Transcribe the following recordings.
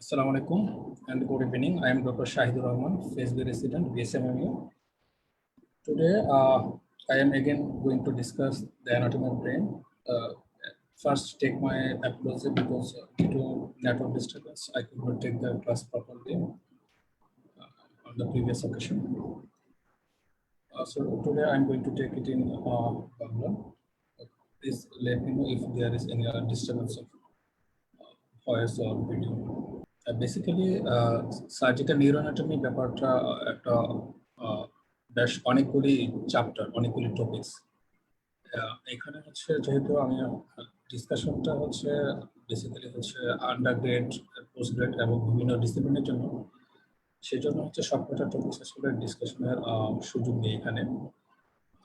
Assalamu alaikum and good evening. I am Dr. Shahidur Rahman, PhD resident, BSMMU. Today, I am again going to discuss the anatomy of brain. First, take my apology because due to network disturbance, I could not take the class properly on the previous occasion. So today, I am going to take it in Bangla. Please let me know if there is any disturbance of voice or video. Basically surgical neuroanatomy ব্যাপারটা একটা বেশ অনেকগুলি chapter, অনেকগুলি topics. এখানে হচ্ছে যেহেতু আমি ডিসকাশনটা হচ্ছে বেসিক্যালি হচ্ছে আন্ডারগ্রেড, পোস্ট গ্রেড এবং বিভিন্ন ডিসিপ্লিনের জন্য, সেজন্য হচ্ছে সবকটা টপিকস আসলে ডিসকাশনের সুযোগ নেই এখানে।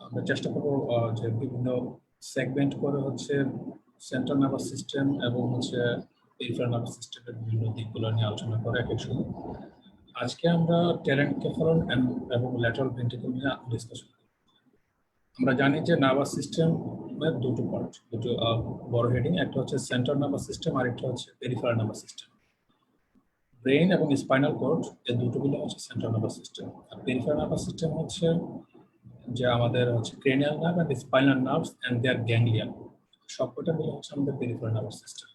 আমরা চেষ্টা করবো যে বিভিন্ন সেগমেন্ট করে হচ্ছে সেন্ট্রাল নার্ভাস সিস্টেম এবং হচ্ছে পেরিফেরাল নার্ভাস সিস্টেমের বিভিন্ন দিকগুলো নিয়ে আলোচনা করে এক এক সময়। আজকে আমরা টেলেনকেফালন এবং ল্যাটারাল ভেন্ট্রিকল নিয়ে ডিসকাশন করব। আমরা জানি যে নার্ভাস সিস্টেমের দুটো পার্ট, দুটো বড় হেডিং, একটা হচ্ছে সেন্ট্রাল নার্ভাস সিস্টেম আর একটা হচ্ছে পেরিফেরাল নার্ভাস সিস্টেম। ব্রেইন এবং স্পাইনাল কর্ড এই দুটো মিলে হচ্ছে সেন্ট্রাল নার্ভাস সিস্টেম, আর পেরিফেরাল নার্ভাস সিস্টেম হচ্ছে যে আমাদের হচ্ছে cranial nerve and spinal nerves and their ganglion, সবকটা মিলে হচ্ছে আমাদের পেরিফেরাল নার্ভাস সিস্টেম।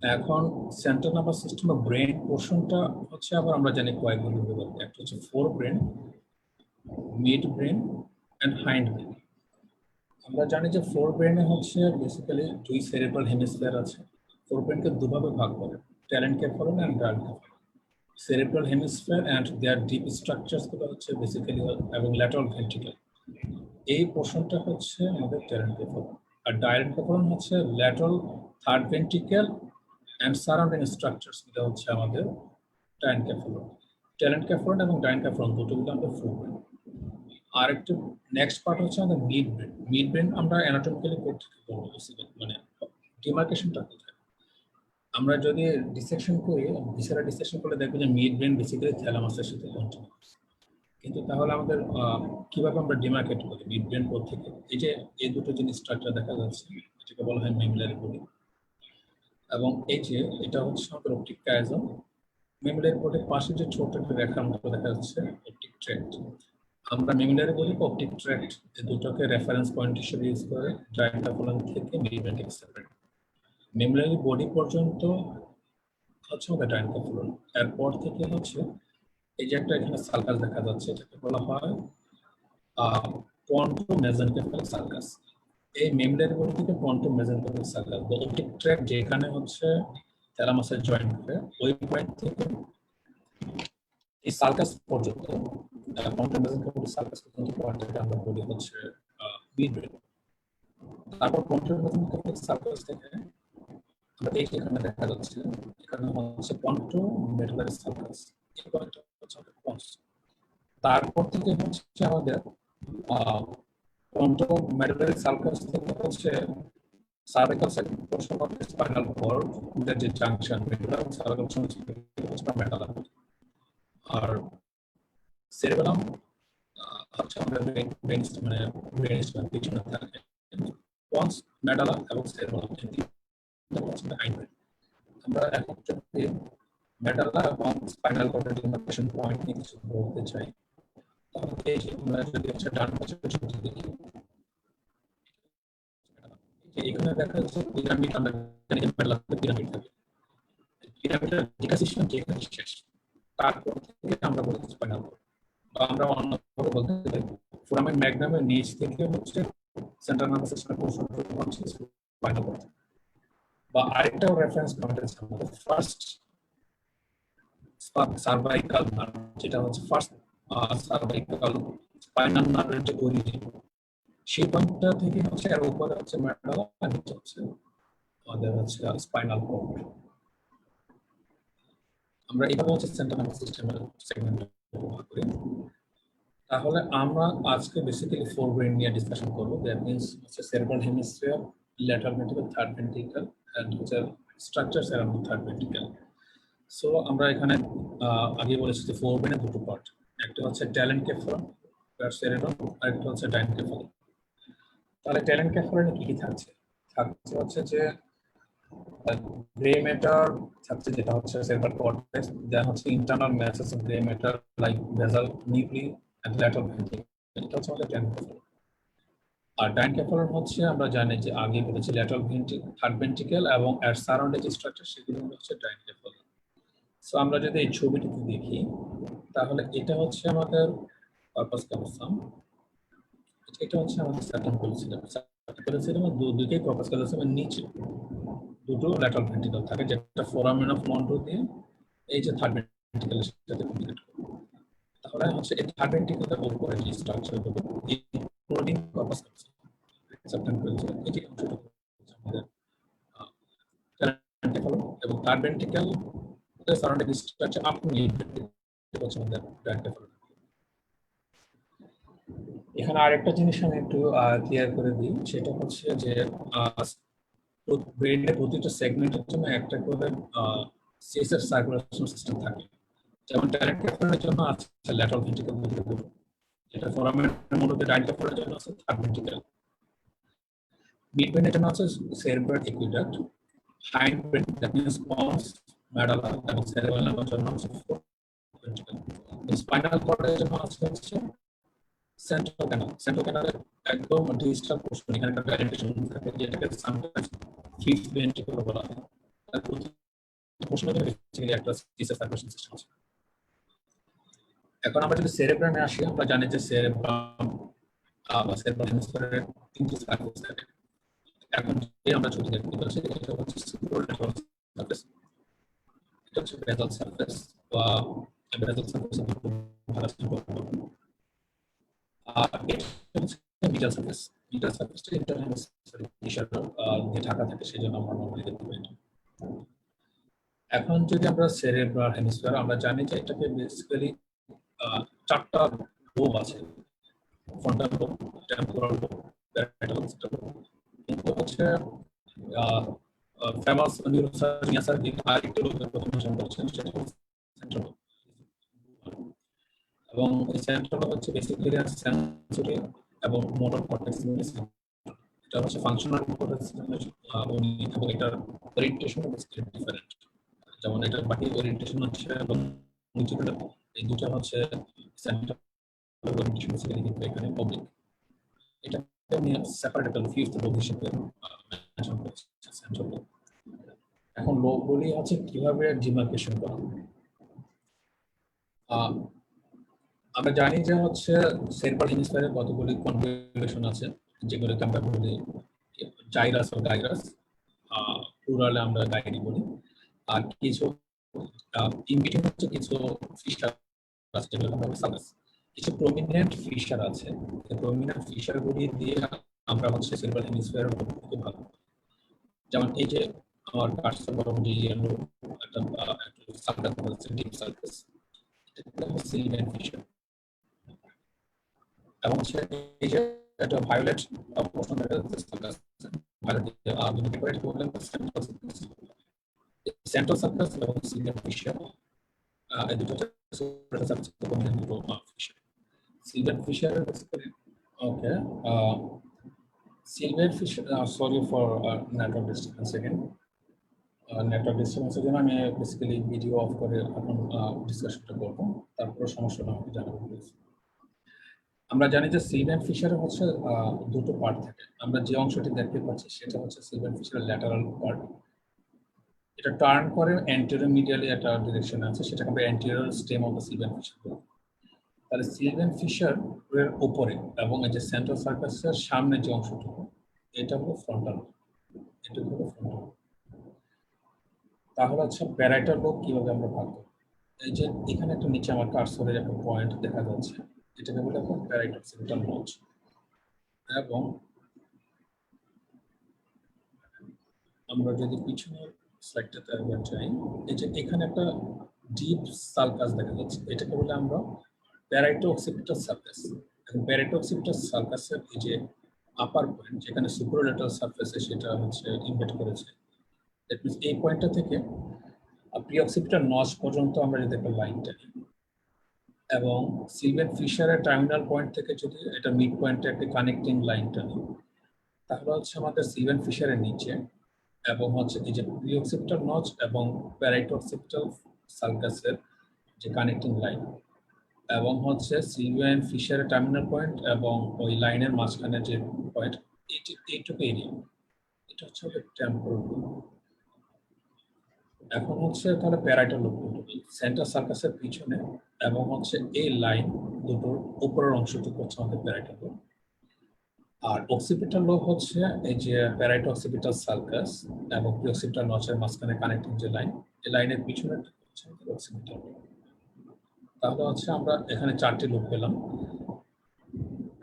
এখন সেন্ট্রাল নার্ভাস সিস্টেম বা ব্রেন পোর্শনটা হচ্ছে আবার আমরা জানি কয়েকগুলো বিভাগ, একটা হচ্ছে forebrain, midbrain and hindbrain. আমরা জানি যে ফোর ব্রেনে হচ্ছে বেসিক্যালি দুই সেরেব্রাল হেমিস্ফিয়ার আছে। ফোর ব্রেনকে দুভাবে ভাগ করে, telencephalon and diencephalon. Cerebral hemisphere and their deep structures গুলো হচ্ছে বেসিক্যালি এবং ল্যাটারাল ভেন্ট্রিকল, এই পোর্শনটা হচ্ছে আমাদের টেলেনকেফালন। আর ডায়ালকেফালন হচ্ছে lateral third ventricle and surrounding structures গুলো হচ্ছে আমাদের ডায়ানকেফালন। টেলেনকেফালন এবং ডায়ানকেফালন দুটো মিলে আমাদের ফোর ব্রেন। আর একটু নেক্সট পার্ট হচ্ছে আমাদের মিড ব্রেন। মিড ব্রেন আমরা অ্যানাটমিক্যালি কোথা থেকে বলবো, মানে ডিমার্কেশনটা কোথায়? আমরা যদি ডিসেকশন করি, ভিসেরাল ডিসেকশন করলে দেখবো যে মিড ব্রেন বেসিক্যালি থ্যালামাসের সাথে কন্টিনিউয়াস। কিন্তু তাহলে আমাদের কিভাবে আমরা ডিমার্কেট করি মিড ব্রেন কোথা থেকে? এই যে এই দুটো জিনিস স্ট্রাকচার দেখা যাচ্ছে, এটাকে বলা হয় মেমুলারি বডি। এবং এই যে এটা হচ্ছে আমাদের অপটিক কায়াজম। মেমুলারি বডির পাশে যে ছোট একটা রেখার মতো দেখা যাচ্ছে অপটিক ট্র্যাক্ট। আমরা মেমুলারি বডি অপটিক ট্র্যাক্ট এই দুটোকে রেফারেন্স পয়েন্ট হিসেবে ইউজ করে ডায়ানকেফালন থেকে মিড ব্রেনকে সেপারেট। মেমুলারি বডি পর্যন্ত হচ্ছে আমাদের ডায়ানকেফালন। এরপর থেকে হচ্ছে এই যে একটা এখানে সার্কাস দেখা যাচ্ছে, এটাকে বলা হয় পন্টো মেসেনকেফালিক সার্কাস। এই মেমুলারি বডি থেকে পন্টো মেসেনকেফালিক সার্কাস বা অপটিক ট্র্যাক্ট যেখানে হচ্ছে থ্যালামাসের জয়েন্ট করে, ওই পয়েন্ট থেকে এই সার্কাস পর্যন্ত, পন্টো মেসেনকেফালিক সার্কাস পর্যন্ত পয়েন্টটাকে আমরা বলি হচ্ছে মিড ব্রেন। তারপর পন্টো মেসেনকেফালিক সার্কাস থেকে আমরা এই যেখানে দেখা যাচ্ছে, এখানে হচ্ছে পন্টো মেডুলারি সার্কাস, এই পয়েন্টটা হচ্ছে পন্স। তারপর থেকে হচ্ছে আমাদের পন্টো মেডুলারি সার্কাস থেকে হচ্ছে cervical portion of spinal cord, যে জাংশন মেডুলা এবং সার্ভিক্যাল পোর্শন মেটালা। আর সেরেবেলাম হচ্ছে আমাদের ব্রেন মানে ব্রেন স্টেমের পিছনে থাকে। পন্স, মেডালা এবং সেরেবেলাম আমরা এখন যদি মেডালা এবং স্পাইনাল কর্ডের ডিমার্কেশন পয়েন্ট নিয়ে কিছু বলতে চাই, তাহলে এই যে আমরা যদি হচ্ছে ডান পাশের ছবিটি দেখি, এখানে দেখা যাচ্ছে পিরামিড। আমরা জানি যে মেডালাতে পিরামিড থাকে, পিরামিডের ডিকাসিশন যেখানে শেষ, তারপর থেকে আমরা বলি স্পাইনাল কর্ড। বা আমরা অন্যভাবে বলতে পারি ফোরামেন ম্যাগনামের নিচ থেকে হচ্ছে সেন্ট্রাল নার্ভাস সিস্টেমের পোর্শন হচ্ছে স্পাইনাল কর্ড। বা আরেকটা রেফারেন্স পয়েন্ট আছে আমাদের ফার্স্ট সার্ভাইকাল নার্ভ, যেটা হচ্ছে ফার্স্ট সার্ভাইকাল স্পাইনাল নার্ভের যে অরিজিন, সেই পয়েন্টটা থেকে হচ্ছে এর উপরে হচ্ছে মেডালা, নিচে হচ্ছে আমাদের হচ্ছে স্পাইনাল কর্ড। আমরা এইভাবে হচ্ছে সেন্ট্রাল নার্ভাস সিস্টেমের সেগমেন্ট ব্যবহার করি। তাহলে আমরা আজকে বেসিক্যালি ফোর ব্রেন নিয়ে ডিসকাশন করবো। দ্যাট মিনস হচ্ছে cerebral hemisphere, lateral ventricle, third ventricle and হচ্ছে structures around third ventricle. So আমরা এখানে আগে বলেছি যে ফোর ব্রেনের দুটো পার্ট, একটা হচ্ছে টেলেনকেফালন আর সেরেব্রাম, আর একটা হচ্ছে ডায়ানকেফালন। তাহলে টেলেনকেফালনে কি কি থাকছে? থাকছে হচ্ছে যে গ্রে ম্যাটার থাকছে যেটা হচ্ছে সেরেব্রাল কর্টেক্স, দেন হচ্ছে internal masses of grey matter like basal nuclei and lateral ventricle. এটা হচ্ছে আমাদের ডাইনকেফালন। আর ডাইনকেফালন হচ্ছে আমরা জানি যে আগে বলেছি ল্যাটারাল ভেন্ট্রিকল, থার্ড ভেন্ট্রিকল এবং এর সারাউন্ডিং স্ট্রাকচার সেগুলো হচ্ছে ডাইনকেফালন। সো আমরা যদি এই ছবিটিতে দেখি তাহলে এটা হচ্ছে আমাদের কর্পাস ক্যালোসাম, এটা হচ্ছে আমাদের সেপ্টাম পেলোসিডাম। সেপ্টাম পেলোসিডাম দুইটাই কর্পাস ক্যালোসামের নিচে দুটো ল্যাটারাল ভেন্ট্রিকল থাকে, যেটা ফোরামেন অফ মন্টো দিয়ে এই যে থার্ড ভেন্ট্রিকলের সাথে কমিউনিকেট করে। তাহলে হচ্ছে এই থার্ড ভেন্ট্রিকলের উপরে যে স্ট্রাকচারগুলো ইনক্লুডিং কর্পাস ক্যালোসাম, সেপ্টাম পেলোসিডাম, এটি অংশটা হচ্ছে আমাদের ডাইনকেফালন, এবং third ventricle surrounding structure up to mid ventricle হচ্ছে আমাদের ডাইনকেফালন। এখানে আরেকটা জিনিস আমি একটু ক্লিয়ার করে দিই, সেটা হচ্ছে যে ব্রেনের প্রতিটা সেগমেন্টের জন্য একটা করে সিএসএফ সার্কুলেশন সিস্টেম থাকে। যেমন ডাইনকেফালনের জন্য আছে ল্যাটারাল ভেন্ট্রিকল, যেটা ফোরামেনের মধ্যে ডাইনকেফালনের জন্য আছে থার্ড ভেন্ট্রিকল, মিড ব্রেনের জন্য আছে cerebral aqueduct, hind brain that means ponds, medulla এবং সেরেবেলামের জন্য আছে ফোর্থ ভেন্ট্রিকল, স্পাইনাল কর্ডের জন্য আছে হচ্ছে সেন্ট্রাল ক্যানাল। সেন্ট্রাল ক্যানালের একদম ডিস্টাল পোর্শন, এখানে একটা ভ্যারিয়েশন থাকে যেটাকে সামটাইমস ফিফথ ভেন্ট্রিকল বলা হয়। তার প্রতি পোর্শনে বেসিক্যালি একটা সিএসএফ সার্কুলেশন সিস্টেম আছে। এখন আমরা যদি সেরেব্রামে আসি, আমরা জানি যে সেরেব্রাম বা সেরেব্রাল হেমিস্ফিয়ারের তিনটি সার্ফেস থাকে। এখন যে আমরা ছবি দেখতে পাচ্ছি এটা হচ্ছে সুপ্রালেটারাল সার্ফেস, এটা হচ্ছে বেসাল সার্ফেস বা বেসাল সার্ফেস ভালো সম্পর্ক। আর এটা হচ্ছে মিডল সার্ফেস, মিডল সার্ফেসটা ইন্টারনাল হেমিস্ফিয়ার দিয়ে ঢাকা থাকে, সেজন্য আমরা নরমালি দেখতে পাই। এখন যদি আমরা সেরেব্রাল হেমিস্ফিয়ার, আমরা জানি যে এটাকে বেসিক্যালি চারটা লোব আছে, frontal lobe, temporal lobe, parietal lobe. কিন্তু হচ্ছে ফেমাস নিউরোসার্জন স্যার আরেকটা লোবের কথা মেনশন করেছেন, সেটা হচ্ছে সেন্ট্রাল লোব। এবং এই সেন্ট্রাল লোব হচ্ছে বেসিক্যালি সেন্সরি এবং মোটর কর্টেক্স নিয়ে, এটা হচ্ছে ফাংশনাল কর্টেক্স উনি, এবং এটার ওরিয়েন্টেশন বেসিক্যালি ডিফারেন্ট। যেমন এটার বাকি ওরিয়েন্টেশন হচ্ছে লঞ্জিটিউডাল, এই দুটো হচ্ছে সেন্ট্রাল ওরিয়েন্টেশন বেসিক্যালি, কিন্তু এখানে অবলিক। এটা নিয়ে সেপারেট ফিফথ লোব হিসেবে মেনশন করেছে সেন্ট্রাল লোব। এখন লোবগুলি আছে কিভাবে ডিমার্কেশন করা হয়। আমরা জানি যে হচ্ছে সেরেব্রাল হেমিস্ফিয়ারে কতগুলি কনভলিউশন আছে, যেগুলোকে আমরা বলি জাইরাস ও গাইরাস, প্লুরালে আমরা গাইরি বলি। আর কিছু ইনবিটুইন হচ্ছে কিছু ফিশার আছে, যেগুলো আমরা বলি সালকাস। কিছু প্রমিনেন্ট ফিশার আছে, এই প্রমিনেন্ট ফিশারগুলি দিয়ে আমরা হচ্ছে সেরেব্রাল হেমিস্ফিয়ারের খুব ভালো। যেমন এই যে আমার কার্সর বরং যে ইয়েলো একটা সালকাস বলছে, ডিপ সালকাস, এটা হচ্ছে সিলভেন ফিশার। এবং হচ্ছে এই যে একটা violet portion sulcus, violet decorate করলেন সেন্ট্রাল সালকাস এবং সিলভেন ফিশার, এই দুটো sulcus fissure. Sylvian fissure okay, silver fissure, sorry for network disturbance again, network ডিস্টার্বেন্সের জন্য আমি বেসিক্যালি ভিডিও অফ করে এখন ডিসকাশনটা করবো, তারপরে সমস্যাটা আমাকে জানাবো প্লিজ। আমরা জানি যে সিলভার ফিশারে হচ্ছে দুটো পার্ট থাকে। আমরা যে অংশটি দেখতে পাচ্ছি সেটা হচ্ছে সিলভার ফিশারের ল্যাটারাল পার্ট, এটা টার্ন করে অ্যান্টেরিয়র মিডিয়ালি একটা ডিরেকশন আছে, সেটাকে আমরা anterior stem of the Sylvian fissure বলি। তাহলে সিলভার ফিশার এর উপরে এবং এই যে সেন্ট্রাল সার্কাসের সামনে যে অংশটুকু, এটা হলো ফ্রন্টাল, এটা হলো ফ্রন্টাল। তাহলে হচ্ছে প্যারাইটাল লোব কিভাবে আমরা ভাগ করব। এই যে এখানে একটা নিচে আমার কার্সরের একটা পয়েন্ট দেখা যাচ্ছে, এটাকে বলে আমরা প্যারাইটাল সেন্ট্রাল নোচ। এবং আমরা যদি পিছনের স্লাইডটাতে একবার যাই, এই যে এখানে একটা ডিপ সালকাস দেখা যাচ্ছে, এটাকে বলে আমরা প্যারাইটো-অক্সিপিটাল সার্ফেস। এবং প্যারাইটো-অক্সিপিটাল সার্কাসের এই যে আপার পয়েন্ট, যেখানে সুপ্রালেটারাল সার্ফেসে সেটা হচ্ছে ইনভেট করেছে, দ্যাট মিন্স এই পয়েন্টটা থেকে প্রি-অক্সিপিটাল নচ পর্যন্ত আমরা যদি একটা লাইন টানি, এবং সিলভার ফিশারের টার্মিনাল পয়েন্ট থেকে যদি এটা মিড পয়েন্টে একটা কানেক্টিং লাইন টানি, তাহলে হচ্ছে আমাদের সিলভার ফিশারের নিচে এবং হচ্ছে এই যে প্রি-অক্সিপিটাল নচ এবং প্যারাইটো-অক্সিপিটাল সালকাসের যে কানেক্টিং লাইন, এবং হচ্ছে সিলভিয়ান ফিশারের টার্মিনাল পয়েন্ট এবং ওই লাইনের মাঝখানে যে পয়েন্ট, এইটুকু এরিয়া, এটা হচ্ছে টেম্পোরাল লোব। এখন হচ্ছে তাহলে প্যারাইটাল লোব সেন্ট্রাল সার্কাসের পিছনে, এবং হচ্ছে এই লাইন দুটোর উপরের অংশটুকু হচ্ছে আমাদের প্যারাইটাল লোব। আর অক্সিপিটাল লোব হচ্ছে এই যে প্যারাইটো অক্সিপিটাল সার্কাস এবং প্রি-অক্সিপিটাল নচের মাঝখানে কানেক্টিং যে লাইন, এই লাইনের পিছনে হচ্ছে অক্সিপিটাল লোব। তাহলে হচ্ছে আমরা এখানে 4টি লোব পেলাম।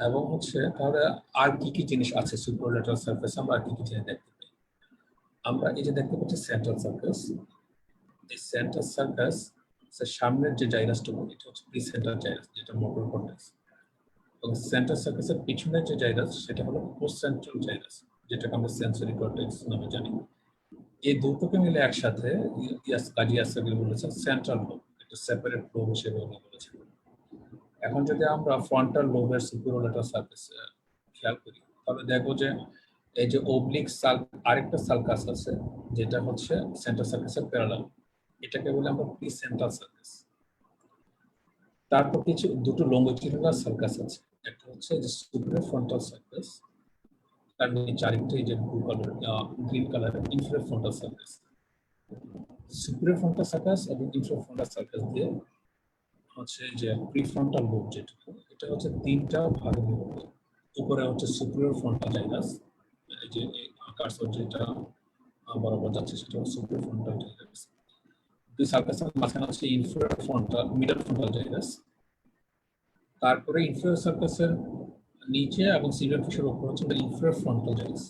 এবং হচ্ছে তাহলে আর কি কি জিনিস আছে সুপ্রালেটারাল সারফেসে, আমরা আর কি কি জিনিস দেখতে পাই? আমরা এই যে দেখতে পাচ্ছি সেন্ট্রাল সার্কাস। এই সেন্ট্রাল সার্কাস সামনের যে জাইরাসটুকু, এটা হচ্ছে প্রিসেন্টাল জাইরাস, যেটা মোটর কর্টেক্স। এবং সেন্ট্রাল সার্কাসের পিছনের যে জাইরাস, সেটা হলো পোস্ট সেন্ট্রাল জাইরাস, যেটাকে আমরা সেন্সরি কর্টেক্স নামে জানি। এই দুটোকে মিলে একসাথে কাজী আসাগির বলেছেন সেন্ট্রাল লোব, একটা সেপারেট লোব হিসেবে উনি বলেছেন। এখন যদি আমরা ফ্রন্টাল লোবের সুপিরিয়র সার্ফেস খেয়াল করি, তাহলে দেখবো যে এই যে ওবলিক আরেকটা সার্কাস আছে, যেটা হচ্ছে সেন্ট্রাল সার্কাসের প্যারালাল, এটাকে বলে আমরা প্রি সেন্ট্রাল সার্কাস। তারপর দুটো লঙ্গিটিউডাল সার্কাস আছে, একটা হচ্ছে যে সুপিরিয়র ফ্রন্টাল সার্কাস, তার নিচে আরেকটা এই যে ব্লু কালার গ্রিন কালারের inferior frontal circus. Superior frontal circus এবং ইনফিরিয়র ফ্রন্টাল সার্কাস দিয়ে হচ্ছে যে প্রিফ্রন্টাল লোব, যেটুকু এটা হচ্ছে 3টা ভাগে বিভক্ত। উপরে হচ্ছে সুপিরিয়র ফ্রন্টাল জাইরাস, এই যে কার্সর যেটা বরাবর যাচ্ছে সেটা হচ্ছে সুপিরিয়র ফ্রন্টাল জাইরাস। দুই সার্কাসের মাঝখানে হচ্ছে inferior frontal, middle frontal gyrus. তারপরে ইনফিরিয়র সার্কাসের নিচে এবং সিলিয়ার ফিশের উপর হচ্ছে inferior frontal gyrus.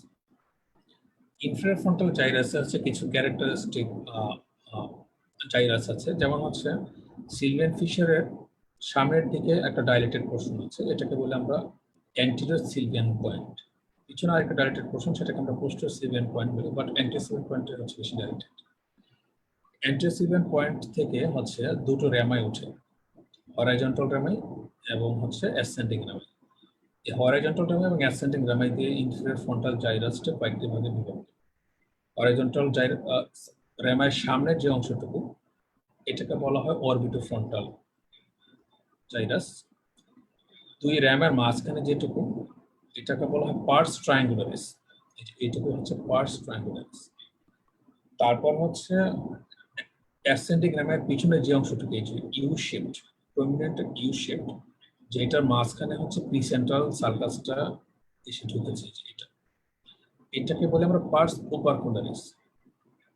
Inferior frontal জাইরাসে আছে কিছু ক্যারেক্টারিস্টিক জাইরাস আছে, যেমন হচ্ছে সিলভিয়ান ফিশারের সামনের দিকে একটা ডাইলেটেড পোর্শন আছে, এটাকে বলে আমরা অ্যান্টেরিয়র সিলভিয়ান পয়েন্ট। পিছনে আরেকটা ডাইলেটেড পোর্শন, সেটাকে আমরা পোস্টেরিয়র সিলভিয়ান পয়েন্ট বলি, বাট অ্যান্টেরিয়র সিলভিয়ান পয়েন্টের হচ্ছে বেশি ডাইলেটেড। অ্যান্টেরিয়র সিলভিয়ান পয়েন্ট থেকে হচ্ছে দুটো র্যামাই ওঠে, হরাইজন্টাল র্যামাই এবং হচ্ছে অ্যাসেন্ডিং র্যামাই। এই হরাইজন্টাল র্যামাই এবং অ্যাসেন্ডিং র্যামাই দিয়ে ইনফিরিয়র ফ্রন্টাল জাইরাসটা কয়েকটি ভাগে বিভক্ত। হরাইজন্টাল র্যামাইয়ের সামনের যে অংশটুকু, এটাকে বলা হয় অরবিটোফ্রন্টাল জাইরাস। দুই র্যামের মাঝখানে যেটুকু, এটাকে বলা হয় পার্স ট্রায়াঙ্গুলারিস, এইটুকু হচ্ছে পার্স ট্রায়াঙ্গুলারিস। তারপর হচ্ছে অ্যাসেন্ডিং র্যামের পিছনে যে অংশটুকু, এই যে U shaped, prominent U shaped, যেটার মাঝখানে হচ্ছে প্রিসেন্ট্রাল সার্কাসটা এসে ঢুকেছে, এটাকে বলে আমরা পার্স ওপারকুলারিস।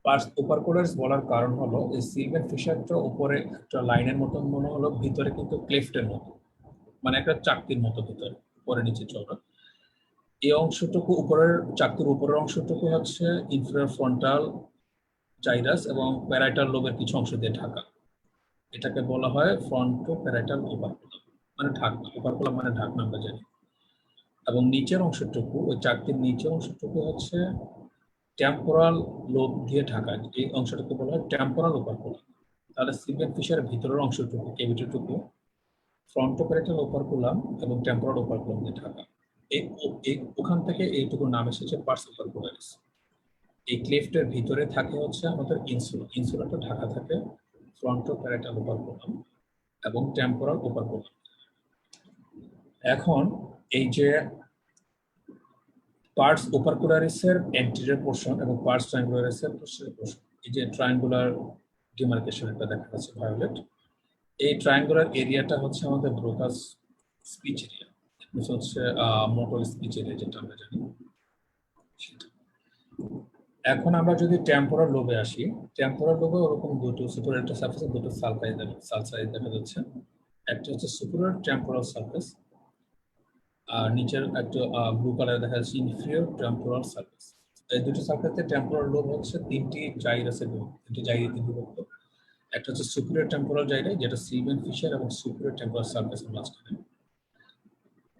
পার্স ওপারকুলারিস বলার কারণ হলো এই সিলভিয়ান ফিশারটা উপরে একটা লাইনের মতন মনে হলো, ভিতরে কিন্তু ক্লেফটের মতো, মানে একটা চাকতির মতো ভিতরে, উপরে নিচে চওড়া। এই অংশটুকু উপরের চাকতির উপরের অংশটুকু হচ্ছে ইনফিরিয়র ফ্রন্টাল জাইরাস এবং প্যারাইটাল লোবের কিছু অংশ দিয়ে ঢাকা। এটাকে বলা হয় ফ্রন্টো প্যারাইটাল ওপারকুলাম, মানে ঢাকনা। ওপারকুলাম মানে ঢাকনা আমরা জানি। এবং নিচের অংশটুকু, ওই চাকতির নিচের অংশটুকু হচ্ছে টেম্পোরাল লোব দিয়ে ঢাকা, এই অংশটাকে বলা হয় টেম্পোরাল ওপারকুলাম। তাহলে সিলভিয়ান ফিশারের ভিতরের অংশটুকু, ক্যাভিটিটুকু ফ্রন্টোপ্যারাইটাল ওপারকুলাম এবং টেম্পোরাল ওপারকুলাম দিয়ে ঢাকা। ওখান থেকে এইটুকু নাম এসেছে পার্স ওপারকুলারিস। এই ক্লেফটের ভিতরে থাকে হচ্ছে আমাদের ইনসুলা, ইনসুলাটা ঢাকা থাকে ফ্রন্টোপ্যারাইটাল ওপারকুলাম এবং টেম্পোরাল ওপারকুলাম। এখন এই যে পার্স ওপারকুলারিসের অ্যান্টেরিয়র পোর্শন এবং পার্স ট্রায়াঙ্গুলারিসের পোস্টেরিয়র পোর্শন, এই যে ট্রায়াঙ্গুলার ডিমার্কেশন এটা দেখা যাচ্ছে ভায়োলেট, এই ট্রায়াঙ্গুলার এরিয়াটা হচ্ছে আমাদের ব্রোকাস স্পিচ এরিয়া, হচ্ছে মোটর স্পিচ এরিয়া যেটা আমরা জানি। এখন আমরা যদি টেম্পোরাল লোবে আসি, টেম্পোরাল লোবে ওরকম দুটো সুপিরিয়র সারফেসে দুটো সালসাইজ দেখা যাচ্ছে। একটা হচ্ছে সুপিরিয়র টেম্পোরাল সারফেস, আর নিচের একটা ব্লু কালার দেখা যাচ্ছে ইনফিরিয়র টেম্পোরাল সারফেস। এই দুটো সারফেসে টেম্পোরাল লোব হচ্ছে তিনটি জাইরাতে বিভক্ত। একটা হচ্ছে সুপিরিয়র টেম্পোরাল জাইরা, যেটা সিলভিয়ান ফিশার এবং সুপিরিয়র টেম্পোরাল সারফেসের মাঝখানে।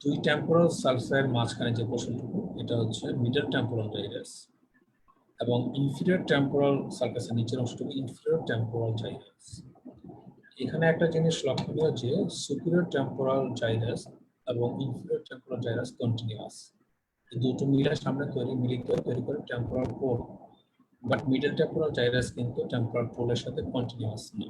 দুই টেম্পোরাল সারফেসের মাঝখানে যে পোর্শনটুকু, এটা হচ্ছে মিডল টেম্পোরাল জাইরাস, এবং ইনফিরিয়র টেম্পোরাল সার্কাসের নিচের অংশটুকু ইনফিরিয়র টেম্পোরাল জাইরাস। এখানে একটা জিনিস লক্ষণীয় যে সুপিরিয়র টেম্পোরাল জাইরাস এবং ইনফিরিয়র টেম্পোরাল জাইরাস কন্টিনিউয়াস, এই দুটো মিলে সামনে মিলিত তৈরি করে temporal core. But middle temporal gyrus কিন্তু টেম্পোরাল পোলের সাথে কন্টিনিউয়াস না।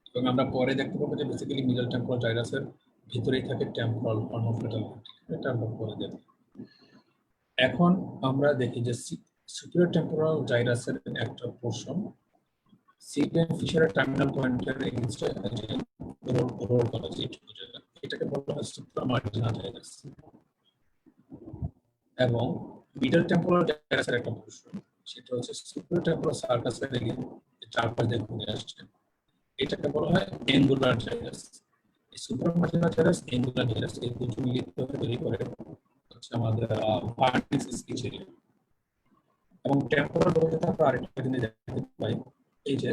এবং আমরা পরে দেখতে পাবো যে বেসিক্যালি মিডল টেম্পোরাল জাইরাসের ভিতরেই থাকে temporal horn of fetal ventricle, এটা আমরা পরে দেখব। এখন আমরা দেখি যে সুপিরিয়র টেম্পোরাল জাইরাসের একটা পোরশন সিলিয়ান ফিশারের টার্মিনাল পয়েন্টের এগেইনস্টে যে রোল করা যায় এইটুকু জায়গা, এটাকে বলা হয় সুপ্রামার্জিনাল জাইরাস। এবং মিডল টেম্পোরাল জাইরাসের একটা পোরশন, সেটা হচ্ছে সুপিরিয়র টেম্পোরাল সার্কাসের চারপাশ দিয়ে ঘুরে আসছে, এটাকে বলা হয় অ্যাঙ্গুলার জাইরাস। এই সুপ্রামার্জিনাল জাইরাস, অ্যাঙ্গুলার জাইরাস এই দুটো মিলিত হয়ে তৈরি করে হচ্ছে আমাদের ফার্নিক্স স্পিচ এরিয়া। এবং টেম্পোরাল লোবে আমরা আরেকটা জিনিস দেখতে পাই, এই যে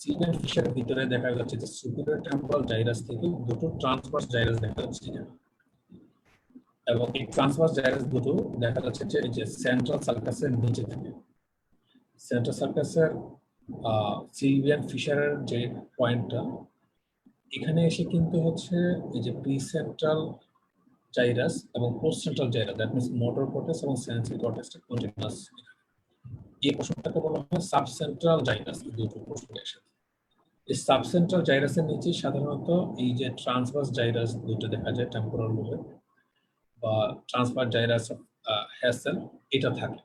সিলিয়ান ফিশারের ভিতরে দেখা যাচ্ছে যে সুপিরিয়র টেম্পোরাল জাইরাস থেকে দুটো ট্রান্সভার্স জাইরাস দেখা যাচ্ছে, এবং এই ট্রান্সভার্স জাইরাস দুটো দেখা যাচ্ছে যে এই যে সেন্ট্রাল সার্কাসের নিচে থাকে। সেন্ট্রাল সার্কাসের সিলিয়ান ফিশারের যে পয়েন্টটা, এখানে এসে কিন্তু হচ্ছে এই যে প্রি সেন্ট্রাল জাইরাস এবং post central gyrus, that means motor cortex এবং সেন্সরি কর্টেক্সটা কন্টিনিউয়াস। এই পোর্শনটাকে বলা হয় সাবসেন্ট্রাল জাইরাস। দুটো পোর্শন একসাথে, এই সাবসেন্ট্রাল জাইরাসের নিচে সাধারণত এই যে ট্রান্সভার্স জাইরাস দুটো দেখা যায় টেম্পোরাল লোবে, বা ট্রান্সভার্স জাইরাস হ্যাসেল, এটা থাকে।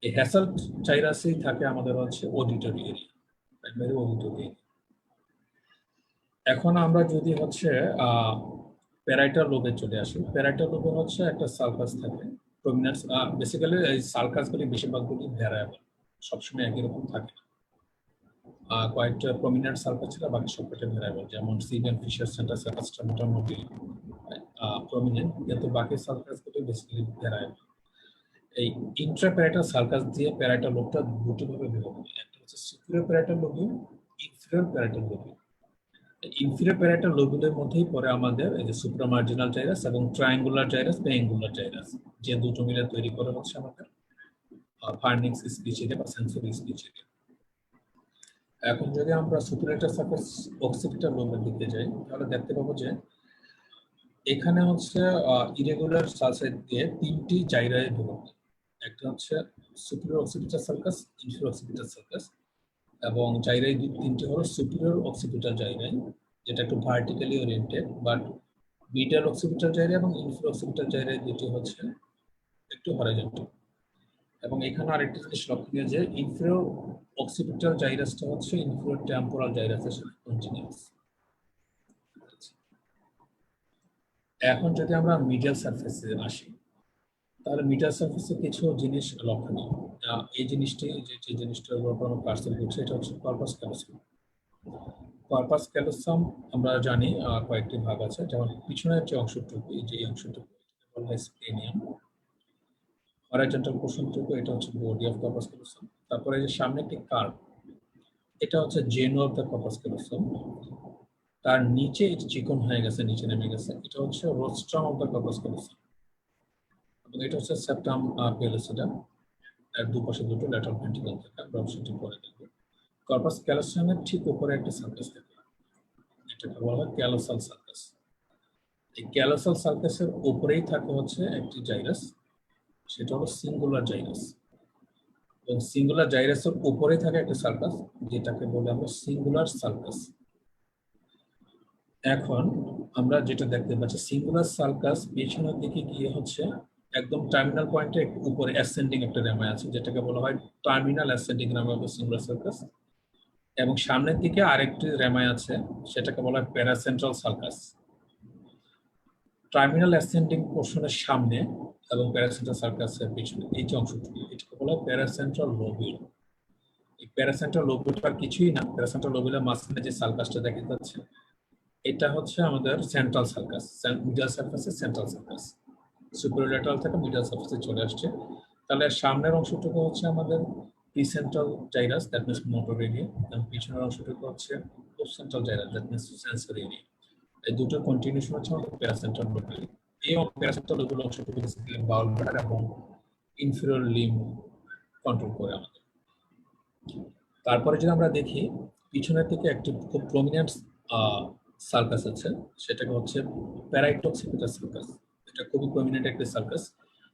এই হ্যাসেল জাইরাসেই থাকে আমাদের হচ্ছে auditory area, primary auditory area. এখন আমরা যদি হচ্ছে প্যারাইটাল লোবে চলে আসি, প্যারাইটাল লোবে হচ্ছে একটা সার্কাস থাকে প্রমিনেন্স। বেসিক্যালি এই সার্কাসগুলি বেশিরভাগগুলি ভ্যারিয়েবল, সবসময় একই রকম থাকে না। কয়েকটা প্রমিনেন্ট সার্কাস ছিল, বাকি সবকটা ভ্যারিয়েবল, যেমন সিলিয়ান ফিশার সেন্টার সার্কাসটা মোটামুটি প্রমিনেন্ট, কিন্তু বাকি সার্কাসগুলি বেসিক্যালি ভ্যারিয়েবল। এই ইন্ট্রাপ্যারাইটাল সার্কাস দিয়ে প্যারাইটাল লোবটা দুটো ভাবে বিভক্ত, একটা হচ্ছে superior parietal lobule, inferior parietal lobule. Inferior parietal লোবিউলের মধ্যেই পড়ে আমাদের এই যে সুপ্রামার্জিনাল জাইরাস এবং ট্রায়াঙ্গুলার জাইরাস বা অ্যাঙ্গুলার জাইরাস, যে দুটো মিলে তৈরি করে হচ্ছে আমাদের ফার্নিক্স স্পিচ এরিয়া বা সেন্সরি স্পিচ এরিয়া। এখন যদি আমরা সুপিরিয়র সার্কাস অক্সিপিটাল লোবের দিকে যাই, তাহলে দেখতে পাবো যে এখানে হচ্ছে ইরেগুলার সালসাইড দিয়ে তিনটি জায়গায় বিভক্ত। একটা হচ্ছে superior occipital circus, inferior occipital circus, এবং জায়গায় তিনটি হলো সুপিরিয়র অক্সিপিটাল জায়গায়, যেটা একটু vertically oriented, but middle occipital জায়গা এবং ইনফিরিয়র অক্সিপিটাল জায়গায় দুটি হচ্ছে একটু হরাইজন্টাল। এবং এখানে আরেকটা জিনিস লক্ষণীয় যে ইনফিরিয়র অক্সিপিটাল জাইরাসটা হচ্ছে ইনফিরিয়র টেম্পোরাল জাইরাসের সাথে কন্টিনিউয়াস। এখন যদি আমরা মিডল সারফেসে আসি, তাহলে মিডল সারফেসে কিছু জিনিস লক্ষণীয়। এই জিনিসটি যে জিনিসটার উপর আমরা পার্সেল করছি, এটা হচ্ছে কর্পাস ক্যালোসাম। কর্পাস ক্যালোসাম আমরা জানি কয়েকটি ভাগ আছে, যেমন পিছনের যে অংশটুকু, এই যে অংশটুকু বলা হয় স্প্লেনিয়াম। হরাইজন্টাল পোর্শনটুকু, এটা হচ্ছে বডি অফ কর্পাস ক্যালোসাম। তারপরে যে সামনে একটি কার্ভ, এটা হচ্ছে জেনো অফ দ্য কর্পাস ক্যালোসাম। তার নিচে চিকন হয়ে গেছে, নিচে নেমে গেছে, এটা হচ্ছে rostrum of the corpus callosum. এবং এটা হচ্ছে সেপ্টাম পেলোসিডাম, এর দুপাশে দুটো ল্যাটারাল ভেন্ট্রিকল থাকে, আমরা অপশনটি পরে দেখব। কর্পাস ক্যালোসামের ঠিক উপরে একটা সার্কাস থাকে, এটাকে বলা হয় ক্যালোসাল সার্কাস। এই ক্যালোসাল সার্কাসের উপরেই থাকে হচ্ছে একটি জাইরাস, সেটা হলো সিঙ্গুলার জাইরাস। এবং সিঙ্গুলার জাইরাসের উপরেই থাকে একটা সার্কাস, যেটাকে বলে আমরা সিঙ্গুলার সার্কাস। এখন আমরা যেটা দেখতে পাচ্ছি, সিঙ্গুলার সার্কাস পেছনের দিকে গিয়ে হচ্ছে একদম টার্মিনাল পয়েন্টে উপরে অ্যাসেন্ডিং একটা রেমায় আছে, যেটাকে বলা হয় terminal ascending rami of cingulate sulcus. এবং সামনের দিকে আরেকটি রেমায় আছে, সেটাকে বলা হয় প্যারাসেন্ট্রাল সার্কাস। টার্মিনাল অ্যাসেন্ডিং পোর্শনের সামনে এবং প্যারাসেন্ট্রাল সার্কাসের পিছনে এই যে অংশটুকু, এটাকে বলা হয় প্যারাসেন্ট্রাল লোবিউল। এই প্যারাসেন্ট্রাল লোবিউলটা কিছুই না, প্যারাসেন্ট্রাল লোবিউলের মাঝখানে যে সার্কাসটা দেখা যাচ্ছে, এটা হচ্ছে আমাদের সেন্ট্রাল সার্কাস, মিডল সার্ফেসের সেন্ট্রাল সার্কাস। সুপিরিয়র ল্যাটারাল থেকে মিডল সার্ফেসে চলে আসছে। তাহলে সামনের অংশটুকু হচ্ছে আমাদের precentral gyrus, that means motor area, এবং পিছনের অংশটুকু হচ্ছে postcentral gyrus, that means sensory area. এই দুটো কন্টিনিউশন হচ্ছে আমাদের প্যারাসেন্ট্রাল লোব। এই প্যারাসেন্ট্রাল লোবের অংশটুকু বেসিক্যালি বাউল ব্লাডার এবং ইনফিরিয়র লিম্ব কন্ট্রোল করে আমাদের। তারপরে যদি আমরা দেখি, পিছনের দিকে একটি খুব প্রমিনেন্ট সার্কাস আছে, সেটাকে হচ্ছে প্যারাইটোক্সিপিটাল সার্কাস। এটা খুবই প্রমিনেন্ট একটি সার্কাস,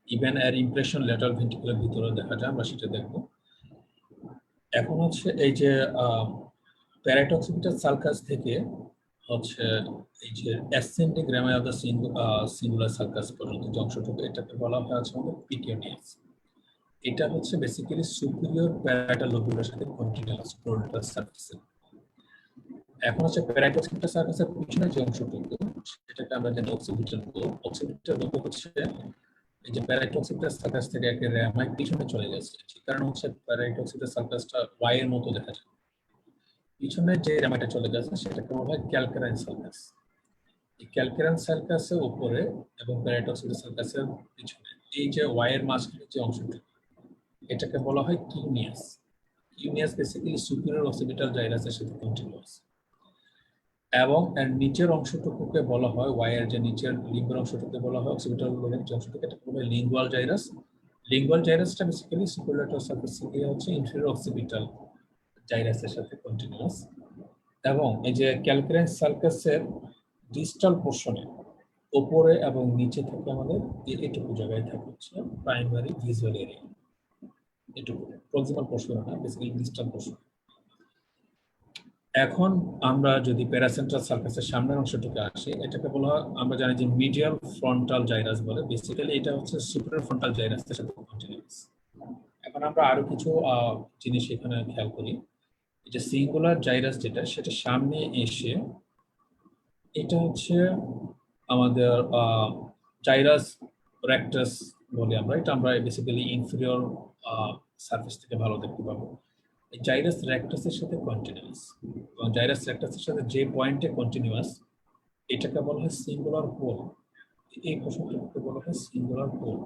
ইভেন এর ইমপ্রেশন ল্যাটারাল ভেন্ট্রিকুলার ভিতরে দেখা যায়, আমরা সেটা দেখবো। এখন হচ্ছে এই যে প্যারাইট অক্সিপিটাল সালকাস থেকে হচ্ছে এই যে ascending রেমাই of the singular sulcus পর্যন্ত যে অংশটুকু, এটাকে বলা হয় হচ্ছে আমাদের পিকিউনিয়াস। এটা হচ্ছে বেসিক্যালি সুপিরিয়র প্যারাইটাল লোবুলের সাথে কন্টিনিউয়াস প্রোনাটাল সার্ফেস। এখন হচ্ছে প্যারাইট অক্সিপিটাল সার্ফেসের পিছনে যে অংশটুকু, সেটাকে আমরা জানি অক্সিপিটাল লোব। অক্সিপিটাল লোব হচ্ছে এই যে প্যারাইট অক্সিপিটাল সার্ফেস থেকে একটা রেমাই পিছনে চলে গেছে, ঠিক কারণ হচ্ছে প্যারাইট অক্সিপিটাল সার্ফেসটা ওয়াই এর মতো দেখা যায়। পিছনে যে রেমাইটা চলে গেছে সেটাকে বলা হয় ক্যালকারাইন সার্ফেস। এই ক্যালকারাইন সার্ফেসের উপরে এবং প্যারাইট অক্সিপিটাল সার্ফেসের পিছনে এই যে ওয়াই এর মাঝখানে যে অংশটুকু, এটাকে বলা হয় কিউনিয়াস। কিউনিয়াস বেসিক্যালি সুপিরিয়র অক্সিপিটাল জাইরাসের সাথে কন্টিনিউয়াস, এবং এর নিচের অংশটুকুকে বলা হয় ওয়াই এর যে নিচের লিঙ্গের অংশটুকুকে বলা হয় অক্সিপিটাল লোবের যে অংশটুকু, এটাকে বলা হয় লিঙ্গুয়াল জাইরাস। লিঙ্গুয়াল জাইরাসটা বেসিক্যালি সুপিরিয়র সার্ফেস থেকে হচ্ছে ইনফেরিয়র অক্সিপিটাল জাইরাসের সাথে কন্টিনিউয়াস। এবং এই যে ক্যালকারাইন সার্কাসের ডিস্টাল পোর্শনে উপরে এবং নিচে থেকে আমাদের এটুকু জায়গায় থাকে হচ্ছে প্রাইমারি ভিজুয়াল এরিয়া। এটুকু প্রক্সিমাল পোর্শন না, বেসিক্যালি ডিস্টাল পোর্শন। এখন আমরা যদি প্যারাসেন্ট্রাল সার্কাসের সামনের অংশটুকু আসি, এটাকে বলা হয়, আমরা জানি যে মিডিয়াল ফ্রন্টাল জাইরাস বলে। বেসিক্যালি এটা হচ্ছে সুপিরিয়র ফ্রন্টাল জাইরাসের সাথে কন্টিনিউয়াস। এখন আমরা আরো কিছু জিনিস এখানে খেয়াল করি। এই যে সিঙ্গুলার জাইরাস যেটা, সেটা সামনে এসে এটা হচ্ছে আমাদের জাইরাস রেক্টাস বলি আমরা। এটা আমরা বেসিক্যালি ইনফেরিয়র সারফেস থেকে ভালো দেখতে পাবো। এই জাইরাস রেক্টাসের সাথে কন্টিনিউয়াস, এবং জাইরাস রেক্টাসের সাথে যে পয়েন্টে কন্টিনিউয়াস, এটাকে বলা হয় সিঙ্গুলার পোল। এই পোর্শনটাকে বলা হয় সিঙ্গুলার পোল।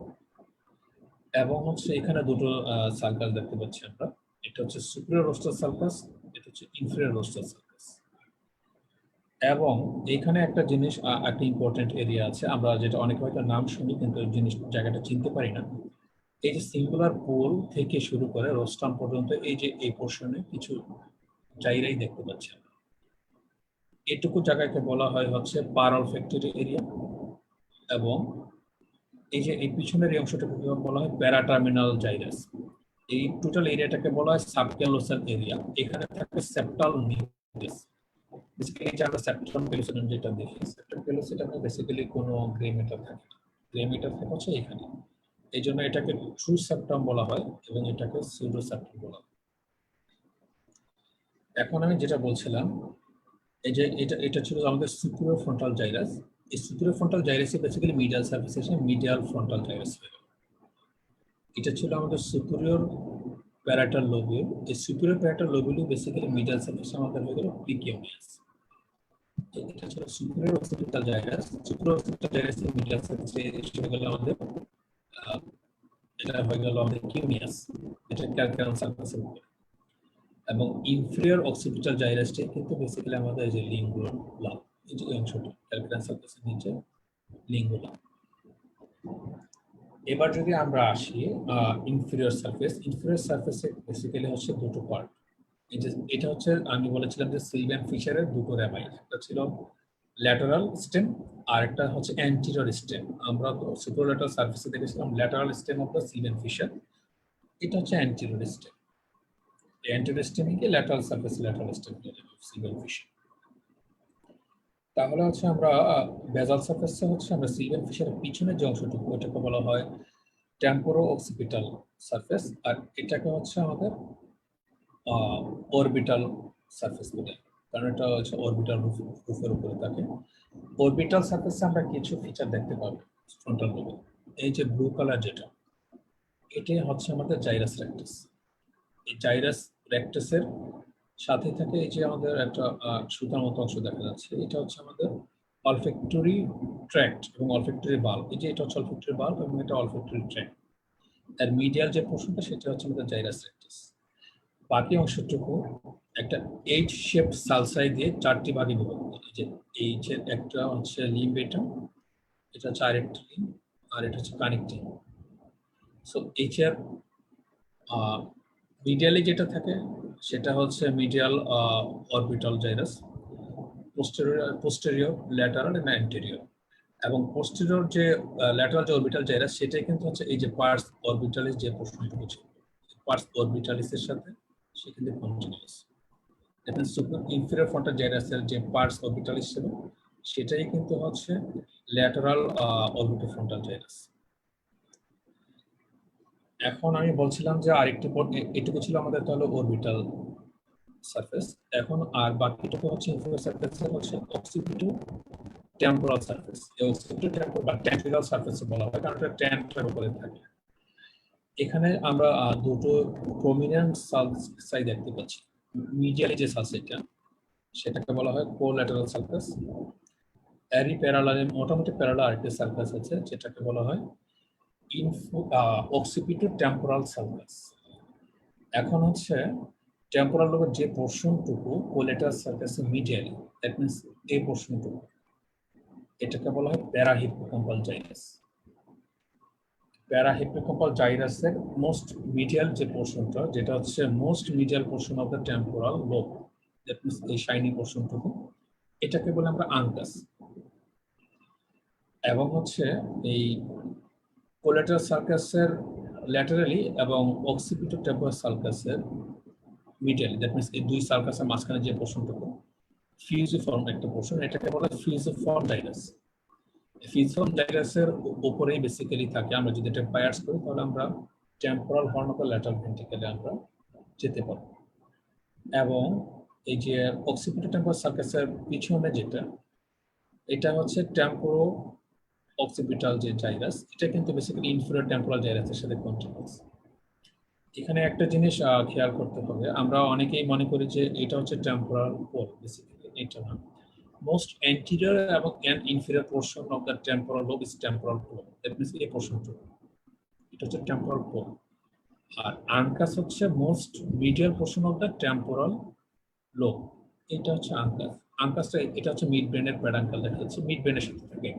এবং হচ্ছে এখানে দুটো সার্কাস দেখতে পাচ্ছি আমরা। এটা হচ্ছে সুপিরিয়র রোস্টাল সার্কাস, এটা হচ্ছে ইনফেরিয়র রোস্টাল সার্কাস। এবং এখানে একটা জিনিস, একটা ইম্পর্টেন্ট এরিয়া আছে, আমরা যেটা অনেক হয়তো নাম শুনি কিন্তু জিনিস জায়গাটা চিনতে পারি না। এই যে সিঙ্গুলার পোল থেকে শুরু করে রোস্টাম পর্যন্ত এই যে এই পোর্শনে কিছু জায়গায় দেখতে পাচ্ছি আমরা। এটুকু জায়গাকে বলা হয় হচ্ছে পারাল ফ্যাক্টরি এরিয়া। এবং এই যে এই পিছনের এই অংশটাকে বলা হয় প্যারাটার্মিনাল জাইরাস। এই টোটাল এরিয়াটাকে বলা হয় সাবক্যালোসাল এরিয়া। এখানে থাকে সেপ্টাল নিউক্লিয়াস। বেসিক্যালি যে আমরা সেপ্টাম পেলোসিডন যেটা দেখি, সেপ্টাম পেলোসিডনে বেসিক্যালি কোনো গ্রে ম্যাটার থাকে না। গ্রে ম্যাটার থাকে হচ্ছে এখানে। এই জন্য এটাকে ট্রু সেপ্টাম বলা হয় এবং এটাকে সিউডো সেপ্টাম বলা হয়। এখন আমি যেটা বলছিলাম, এই যে এটা ছিল আমাদের সুপিরিয়র ফ্রন্টাল জাইরাস। এই সুপিরিয়র ফ্রন্টাল জাইরাসে বেসিক্যালি মিডিয়াল সারফেস এসে মিডিয়াল ফ্রন্টাল জাইরাস হয়ে গেল। এটা ছিল আমাদের সুপিরিয়র প্যারাটাল লোবিউল। এই superior parietal lobule basically medial সারফেসে আমাদের হয়ে গেল পিকিউনিয়াস। এটা ছিল superior occipital gyrus. Superior occipital জাইরাসের মিডিয়াল সারফেসে হয়ে গেল আমাদের এটা হয়ে গেল আমাদের কিউনিয়াস, এটা ক্যালকারাইন সারফেসের উপরে। এবং ইনফেরিয়র অক্সিপিটাল জাইরাসটা কিন্তু বেসিক্যালি আমাদের যে লিঙ্গুলা, এই যে অংশটা ক্যালকারাইন সারফেসের নিচে লিঙ্গুলা। এবার যদি আমরা আসি ইনফেরিয়র সারফেস, ইনফেরিয়র সারফেসে বেসিক্যালি হচ্ছে দুটো পার্ট। এটা হচ্ছে আমি বলেছিলাম যে সিলভিয়ান ফিশারের দুটো রেমাই, একটা ছিল ল্যাটারাল স্টেম আর একটা হচ্ছে অ্যান্টিরিয়র স্টেম। আমরা সুপারল্যাটারাল সারফেসে দেখেছিলাম lateral stem of the Sylvian fissure, এটা হচ্ছে অ্যান্টিরিয়র স্টেম। অ্যান্টিরিয়র স্টেমকে lateral surface, lateral stem Sylvian fissure. তাহলে হচ্ছে আমরা বেসাল সারফেসে হচ্ছে আমরা সিলভিয়ান ফিশারের পিছনের যে অংশটুকু, ওটাকে বলা হয় টেম্পোরো অক্সিপিটাল সারফেস, আর এটাকে হচ্ছে আমাদের অরবিটাল সারফেস বলে, কারণ এটা হচ্ছে অরবিটাল রুফের উপরে থাকে। অরবিটাল সারফেসে আমরা কিছু ফিচার দেখতে পাবো ফ্রন্টাল লোবে। এই যে ব্লু কালার যেটা, এটাই হচ্ছে আমাদের জাইরাস রেক্টাস। এই জাইরাস রেক্টাসের সাথে থাকে এই যে আমাদের একটা সুতার মতো অংশ দেখা যাচ্ছে, এটা হচ্ছে আমাদের অলফ্যাক্টরি ট্র্যাক্ট এবং অলফ্যাক্টরি বাল্ব। এই যে এটা হচ্ছে অলফ্যাক্টরি বাল্ব এবং এটা অলফ্যাক্টরি ট্র্যাক্ট। আর মিডিয়াল যে পোর্শনটা সেটা হচ্ছে আমাদের জাইরাস রেক্টাস। বাকি অংশটুকু একটা এইচ শেপ সালসাই দিয়ে চারটি ভাগে বিভক্ত। এই যে এইচের একটা হচ্ছে লিম্ব, এটা হচ্ছে আরেকটা লিম্ব, আর এটা হচ্ছে কানেক্টিং। সো এইচের মিডিয়ালি যেটা থাকে সেটা হচ্ছে medial orbital gyrus, posterior lateral এবং অ্যান্টেরিয়র। এবং পোস্টেরিয়র যে ল্যাটারাল যে অরবিটাল জাইরাস, সেটাই কিন্তু হচ্ছে এই যে পার্স অরবিটালিস যে পোর্শনটুকু ছিল, পার্স অরবিটালিসের সাথে সে কিন্তু কন্টিনিউয়াস। এখন সুপার ইনফেরিয়র ফ্রন্টাল জাইরাসের যে পার্স অরবিটালিস ছিল সেটাই কিন্তু হচ্ছে ল্যাটারাল অরবিটোফ্রন্টাল জাইরাস। এখন আমি বলছিলাম যে আরেকটি এটুকু ছিল আমাদের তাহলে অরবিটাল সারফেস। এখন আর বাকিটুকু হচ্ছে ইনফেরিয়র সারফেসের হচ্ছে অক্সিপিটো টেম্পোরাল সারফেস। এই অক্সিপিটো টেম্পোরাল বা টেম্পোরাল সারফেস বলা হয় কারণ এটা টেন্টের উপরে থাকে। এখানে আমরা দুটো প্রমিনেন্ট সালসাই দেখতে পাচ্ছি। মিডিয়ালি যে সালসাইটা সেটাকে বলা হয় কোল্যাটারাল সালকাস। এরই প্যারালালে মোটামুটি প্যারালাল আরেকটি সালকাস আছে যেটাকে বলা হয় অক্সিপিটো টেম্পোরাল সালকাস। এখন হচ্ছে টেম্পোরাল লোবের যে পোর্শনটুকু কোল্যাটারাল সালকাসের মিডিয়ালি, দ্যাট মিন্স এই পোর্শনটুকু, এটাকে বলা হয় প্যারাহিপোক্যাম্পাল জাইরাস। প্যারাহিপোক্যাম্পাল জাইরাসের মোস্ট মিডিয়াল যে পোর্শনটা, যেটা হচ্ছে most medial portion of the temporal lobe, that means এই শাইনি পোর্শনটুকু, এটাকে বলে আমরা আঙ্কাস। এবং হচ্ছে এই কোল্যাটারাল সালকাসের ল্যাটারালি এবং অক্সিপিটো টেম্পোরাল সালকাসের মিডিয়ালি, দ্যাট মিন্স এই দুই সালকাসের মাঝখানে যে পোর্শনটুকু ফিউজিফর্ম একটা পোর্শন, এটাকে বলা হয় ফিউজিফর্ম জাইরাস। ফিউজিফর্ম জাইরাসের উপরেই বেসিক্যালি থাকে। আমরা যদি এটা পায়ার্স করি তাহলে আমরা টেম্পোরাল হর্ন অফ ল্যাটারাল ভেন্ট্রিকেলে আমরা যেতে পারব। এবং এই যে অক্সিপিটো টেম্পোরাল সালকাসের পিছনে যেটা, এটা হচ্ছে টেম্পোরো অক্সিপিটাল যে জাইরাস, এটা কিন্তু বেসিক্যালি ইনফেরিয়র টেম্পোরাল জাইরাসের সাথে কন্টিনিউয়াস। এখানে একটা জিনিস খেয়াল করতে হবে, আমরা অনেকেই মনে করি যে এটা হচ্ছে টেম্পোরাল পোল, বেসিক্যালি এটা না। Most anterior and inferior portion of the temporal lobe is temporal pole. That means এই পোর্শনটুকু এটা হচ্ছে টেম্পোরাল পোল। আর আনকাস হচ্ছে most medial portion of the temporal lobe, এটা হচ্ছে আনকাস। আনকাসটা এটা হচ্ছে মিড ব্রেনের প্যাডাঙ্কাল দেখা যাচ্ছে, মিড ব্রেনের সাথে থাকে।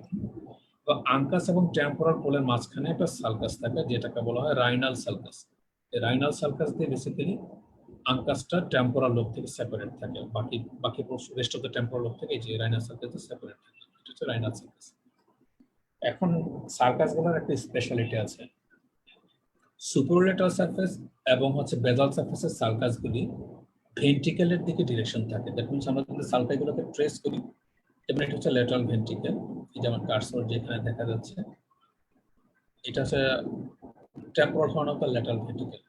তো আনকাস এবং টেম্পোরাল পোলের মাঝখানে একটা সালকাস থাকে যেটাকে বলা হয় রাইনাল সালকাস। এই রাইনাল সালকাস দিয়ে বেসিক্যালি আঙ্কাসটা টেম্পোরাল লোব থেকে সেপারেট থাকে, বাকি rest of the temporal lobe থেকে যে রাইনাল সার্কাস সেপারেট থাকে, এটা হচ্ছে রাইনাল সার্কাস। এখন সার্কাসগুলোর একটা স্পেশালিটি আছে। সুপারলেটারাল সারফেস এবং হচ্ছে বেজাল সারফেসের সার্কাসগুলি ভেন্ট্রিকেলের দিকে ডিরেকশন থাকে। দ্যাট মিনস আমরা যদি সার্কাসগুলোকে ট্রেস করি, এবং এটা হচ্ছে ল্যাটারাল ভেন্ট্রিকেল, এই যেমন কার্সর যেখানে দেখা যাচ্ছে, এটা হচ্ছে temporal horn of the lateral ventricle.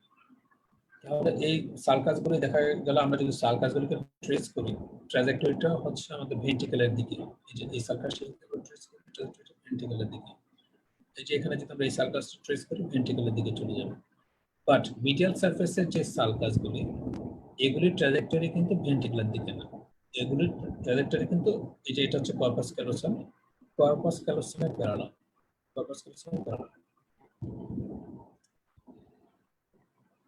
তাহলে এই সালকাসগুলি দেখা গেল, আমরা যদি সালকাসগুলিকে ট্রেস করি, ট্র্যাজেক্টরিটা হচ্ছে আমাদের ভেন্ট্রিকেলের দিকে। এই যে এই সালকাসটা ট্রেস করি, ট্র্যাজেক্টরিটা ভেন্ট্রিকেলের দিকে। এই যে এখানে যদি আমরা এই সালকাস ট্রেস করি, ভেন্ট্রিকেলের দিকে চলে যাবে। বাট মিডিয়াল সারফেসের যে সালকাসগুলি, এগুলির ট্র্যাজেক্টরি কিন্তু ভেন্ট্রিকেলের দিকে না, এগুলির ট্র্যাজেক্টরি কিন্তু এই যে এটা হচ্ছে কর্পাস ক্যালোসাম, কর্পাস ক্যালোসামের প্যারালাল, কর্পাস ক্যালোসামের প্যারালাল।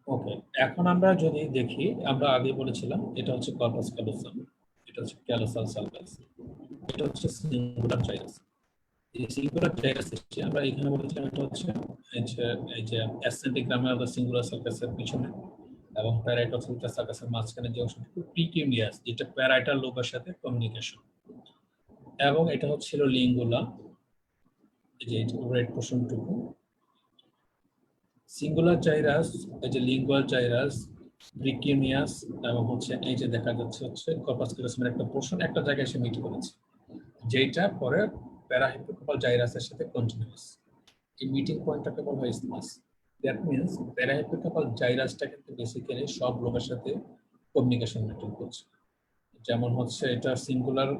ওকে, এখন আমরা যদি দেখি, আমরা আগে বলেছিলাম এটা হচ্ছে কর্পাস ক্যালোসাম, এটা হচ্ছে ক্যালোসাল সালকাস, এটা হচ্ছে সিঙ্গুলার জাইরাস। এই সিঙ্গুলার জাইরাস আমরা এখানে বলেছিলাম এটা হচ্ছে এই যে অ্যাসেন্ডিক গ্রামে অফ দ্য সিঙ্গুলার সালকাসের পিছনে এবং প্যারাইটাল সালকাসের মাঝখানে যে অংশটুকু প্রিকিউনিয়াস, যেটা প্যারাইটাল লোবের সাথে কমিউনিকেশন। এবং এটা হচ্ছিল লিঙ্গুলা, এই যে রেড পোর্শনটুকু। সিঙ্গুলার জাইরাস, এই যে লিঙ্গুয়াল জাইরাস, প্রিকিউনিয়াস এবং হচ্ছে এই যে দেখা যাচ্ছে হচ্ছে কর্পাস ক্যালোসামের একটা পোর্শন একটা জায়গায় এসে মিট করেছে, যেটা পরে প্যারাহিপোক্যাম্পাল জাইরাসের সাথে কন্টিনিউয়াস। এই মিটিং পয়েন্টটাকে বলা হয় ইসমাস। দ্যাট মিন্স প্যারাহিপোক্যাম্পাল জাইরাসটা কিন্তু বেসিক্যালি সব লোকের সাথে কমিউনিকেশন মেনটেন করছে। যেমন হচ্ছে এটা সিঙ্গুলার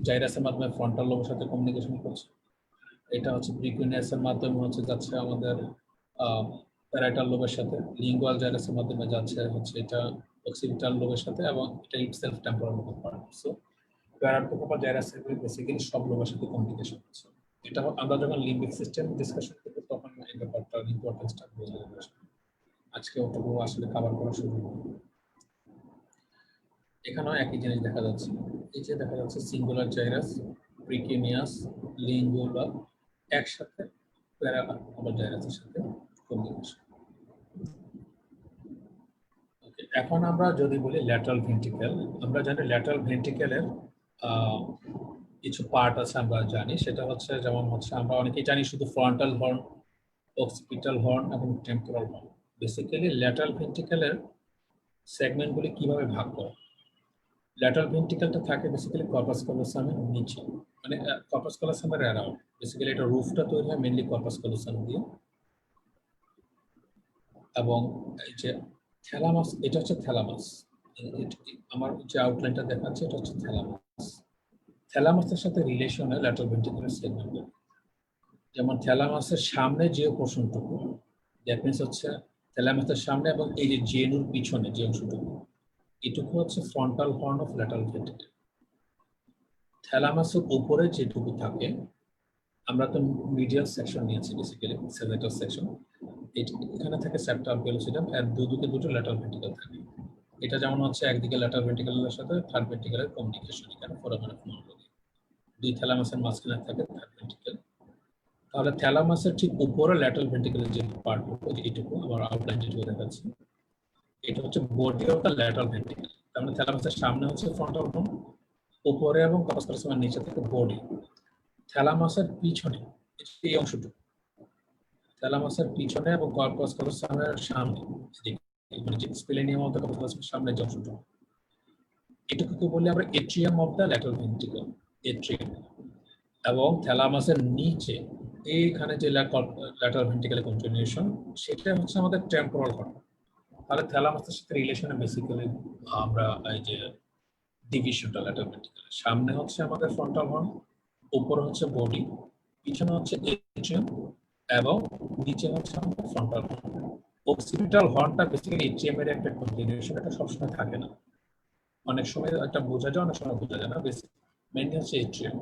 জাইরাসের মাধ্যমে ফ্রন্টাল লোবের সাথে কমিউনিকেশন করছে, এটা হচ্ছে প্রিকিউনিয়াসের মাধ্যমে হচ্ছে যাচ্ছে আমাদের প্যারাইটাল লোবের সাথে, লিঙ্গুয়াল জাইরাসের মাধ্যমে যাচ্ছে হচ্ছে এটা অক্সিপিটাল লোবের সাথে, এবং এটা ইটসেলফ টেম্পোরাল লোবের পার্ট। সো প্যারাহিপোক্যাম্পাল জাইরাসের বেসিক্যালি সব লোবের সাথে কমিউনিকেশন হচ্ছে। এটা আমরা যখন লিম্বিক সিস্টেম ডিসকাশন করব তখন এই ব্যাপারটার ইম্পর্টেন্সটা বোঝা যাবে। আজকে ওটুকু আসলে কভার করা শুরু করব। এখানেও একই জিনিস দেখা যাচ্ছে, এই যে দেখা যাচ্ছে সিঙ্গুলার জাইরাস, প্রিকিউনিয়াস, লিঙ্গুলা একসাথে প্যারাহিপোক্যাম্পাল জাইরাসের সাথে কমিউনিকেশন। ওকে, এখন আমরা যদি বলি ল্যাটারাল ভেন্ট্রিকেল, আমরা জানি ল্যাটারাল ভেন্ট্রিকেলের কিছু পার্ট আছে আমরা জানি, সেটা হচ্ছে যেমন হচ্ছে আমরা অনেকেই জানি শুধু ফ্রন্টাল হর্ন, অক্সিপিটাল হর্ন এবং টেম্পোরাল হর্ন। বেসিক্যালি ল্যাটারাল ভেন্ট্রিকেলের সেগমেন্টগুলি কিভাবে ভাগ করে। ল্যাটারাল ভেন্ট্রিকেলটা থাকে বেসিক্যালি কর্পাস ক্যালোসামের নিচে, মানে কর্পাস ক্যালোসামের অ্যারাউন্ড। বেসিক্যালি এটা রুফটা তৈরি হয় মেইনলি কর্পাস ক্যালোসাম দিয়ে। এবং এই যে থ্যালামাস, এটা হচ্ছে থ্যালামাস। আমার যে আউটলাইনটা দেখাচ্ছে এটা হচ্ছে থ্যালামাস। থ্যালামাসের সাথে রিলেশনে ল্যাটারাল ভেন্ট্রিকুলার সেগমেন্ট। যেমন থ্যালামাসের সামনে যে পোর্শনটুকু, দ্যাট মিনস হচ্ছে থ্যালামাসের সামনে এবং এই যে জেনুর পিছনে যে অংশটুকু, এটুকু হচ্ছে frontal horn of lateral ventricle. থ্যালামাসের উপরে যেটুকু থাকে, আমরা তো মিডিয়াল সেকশন নিয়েছি বেসিক্যালি, সেভেটাল সেকশন। এখানে থাকে সেপ্টাম পেলোসিডাম, এর দুদিকে দুটো ল্যাটারাল ভেন্ট্রিকেল থাকে। এটা যেমন হচ্ছে একদিকে ল্যাটারাল ভেন্ট্রিকেলের সাথে থার্ড ভেন্ট্রিকেলের কমিউনিকেশন, এখানে ফোরামেন অফ মনোলজি। দুই থ্যালামাসের মাঝখানে থাকে থার্ড ভেন্ট্রিকেল। তাহলে থ্যালামাসের ঠিক উপরে ল্যাটারাল ভেন্ট্রিকেলের যে পার্টটুকু, এইটুকু আমার আউটলাইন যেটুকু দেখাচ্ছি, এটা হচ্ছে body of the lateral ventricle. তার মানে থ্যালামাসের সামনে হচ্ছে ফ্রন্টাল হর্ন, উপরে এবং কর্পাস ক্যালোসামের নিচে থেকে বডি। থ্যালামাসের পিছনে এই অংশটুকু, থ্যালামাসের পিছনে এবং কর্পাস ক্যালোসামের সামনে, মানে যে স্প্লেনিয়াম অফ দ্য কর্পাস ক্যালোসামের সামনে যে অংশটুকু, এটুকুকে বলি আমরা atrium of the lateral ventricle, atrium. এবং থ্যালামাসের নিচে এইখানে যে ল্যাটারাল ভেন্ট্রিকেলের কন্টিনিউশন, সেটা হচ্ছে আমাদের টেম্পোরাল হর্ন। তাহলে থ্যালামাসের সাথে রিলেশনে বেসিক্যালি আমরা এই যে ডিভিশনটা ল্যাটারাল ভেন্ট্রিকেলের সামনে হচ্ছে আমাদের ফ্রন্টাল হর্ন, উপরে হচ্ছে বডি, পিছনে হচ্ছে এট্রিয়াম এবং নিচে হচ্ছে আমাদের ফ্রন্টাল হর্ন। অক্সিপিটাল হর্নটা বেসিক্যালি এট্রিয়াম এর একটা কন্টিনিউশন, এটা সবসময় থাকে না, অনেক সময় একটা বোঝা যায়, অনেক সময় বোঝা যায় না, বেসিক মেইনলি হচ্ছে এট্রিয়াম।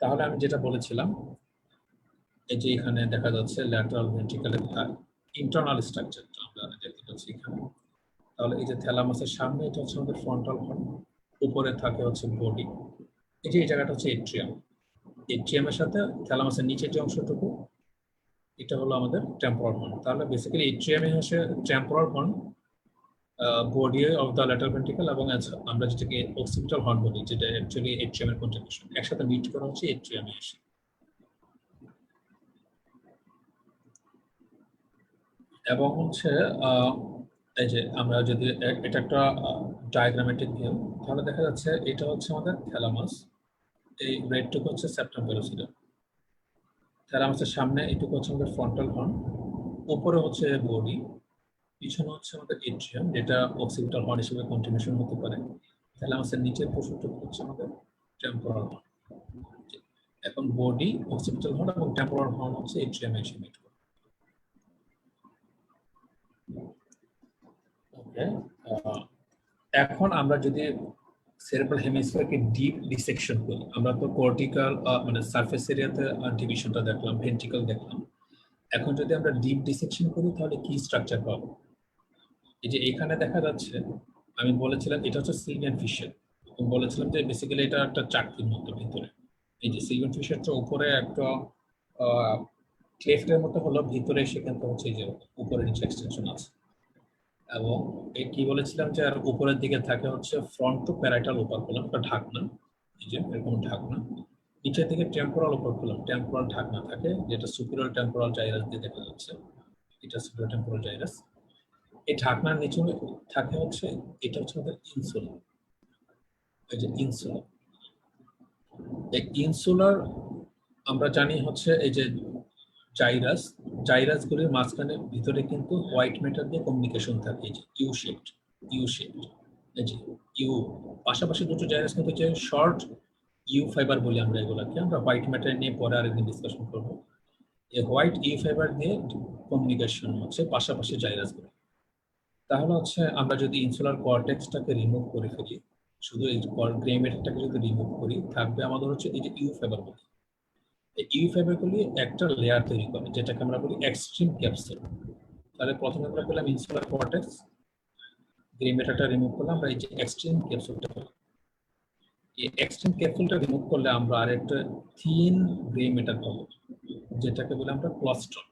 তাহলে আমি যেটা বলেছিলাম, এই যে এখানে দেখা যাচ্ছে ল্যাটারাল ভেন্ট্রিকেলের ইন্টারনাল স্ট্রাকচারটা আমরা দেখতে পাচ্ছি এখানে। তাহলে এই যে থ্যালামাসের সামনে এটা হচ্ছে আমাদের ফ্রন্টাল হর্ন, উপরে থাকে হচ্ছে বডি, এই যে এই জায়গাটা হচ্ছে এট্রিয়াম। এট্রিয়ামের সাথে থ্যালামাসের নিচে যে অংশটুকু, এটা হলো আমাদের টেম্পোরাল হর্ন। তাহলে বেসিক্যালি এট্রিয়ামে হচ্ছে temporal horn, body of the lateral ventricle, এবং আমরা যেটাকে অক্সিপিটাল হর্ন বলি, যেটা অ্যাকচুয়ালি এট্রিয়ামের কন্টিনিউশন, একসাথে মিট করা হচ্ছে এট্রিয়ামে এসে। এবং হচ্ছে এই যে আমরা যদি এটা একটা ডায়াগ্রামেটিক ভিউ, তাহলে দেখা যাচ্ছে এটা হচ্ছে আমাদের থ্যালামাস, এই রেডটুকু হচ্ছে সেপ্টাম পেলোসিডাম। থ্যালামাসের সামনে এটুকু হচ্ছে আমাদের ফ্রন্টাল হর্ন, উপরে হচ্ছে বডি, পিছনে হচ্ছে আমাদের এট্রিয়াম, যেটা অক্সিপিটাল হর্ন হিসেবে কন্টিনিউশন হতে পারে। থ্যালামাসের নিচের পোর্শনটুকু হচ্ছে আমাদের টেম্পোরাল হর্ন। এখন বডি, অক্সিপিটাল হর্ন এবং টেম্পোরাল হর্ন হচ্ছে এট্রিয়ামে এসে মিট করে। ওকে, এখন আমরা যদি সেরেব্রাল হেমিস্ফিয়ারকে ডিপ ডিসেকশন করি, আমরা তো কর্টিক্যাল মানে সারফেস এরিয়াতে ডিভিশনটা দেখলাম, ভেন্ট্রিকেল দেখলাম। এখন যদি আমরা ডিপ ডিসেকশন করি তাহলে কি স্ট্রাকচার পাবো? এই যে এখানে দেখা যাচ্ছে, আমি বলেছিলাম এটা হচ্ছে সিলভিয়ান ফিশার, বলেছিলাম যে বেসিক্যালি এটা একটা চাকতির মতো ভিতরে। এই যে সিলভিয়ান ফিশারটা উপরে একটা ক্লেফটের মতো হলো, ভিতরে সেখানে হচ্ছে এই যে উপরে নিচে এক্সটেনশন আছে। এবং এই কি বলেছিলাম যে আর উপরের দিকে থাকে হচ্ছে ফ্রন্ট টু প্যারাইটাল ওপারকুলাম, একটা ঢাকনা, এই যে এরকম ঢাকনা। নিচের দিকে টেম্পোরাল ওপারকুলাম, টেম্পোরাল ঢাকনা থাকে, যেটা সুপিরিয়র টেম্পোরাল জাইরাস দিয়ে দেখা যাচ্ছে, এটা সুপিরিয়র টেম্পোরাল জাইরাস। এই ঢাকনার নিচে থাকে হচ্ছে, এটা হচ্ছে আমাদের ইনসুলা, এই যে ইনসুলা। এই ইনসুলার আমরা জানি হচ্ছে এই যে জাইরাস, জাইরাসগুলির মাঝখানে ভিতরে কিন্তু হোয়াইট ম্যাটার দিয়ে কমিউনিকেশন থাকে, এই যে ইউ শেপড, ইউ শেপড, এই যে ইউ, পাশাপাশি দুটো জাইরাস কিন্তু যে শর্ট ইউ ফাইবার বলি আমরা এগুলাকে, আমরা হোয়াইট ম্যাটার নিয়ে পরে আরেকদিন ডিসকাশন করবো। এই হোয়াইট ইউ ফাইবার দিয়ে কমিউনিকেশন হচ্ছে পাশাপাশি জাইরাসগুলো। তাহলে হচ্ছে আমরা যদি ইনসুলার কর্টেক্সটাকে রিমুভ করে ফেলি, শুধু এই গ্রে ম্যাটারটাকে যদি রিমুভ করি, থাকবে আমাদের হচ্ছে এই যে ইউ ফাইবার বলি। এই ইউ ফাইবারগুলি একটা লেয়ার তৈরি করে, যেটাকে আমরা বলি এক্সট্রিম ক্যাপসুল। তাহলে প্রথমে আমরা পেলাম ইনসুলার কর্টেক্স, গ্রে ম্যাটারটা রিমুভ করলাম, আমরা এই যে এক্সট্রিম ক্যাপসুলটা পেলাম। এই এক্সট্রিম ক্যাপসুলটা রিমুভ করলে আমরা আরেকটা থিন গ্রে ম্যাটার পাবো, যেটাকে বলে আমরা ক্লস্ট্রল।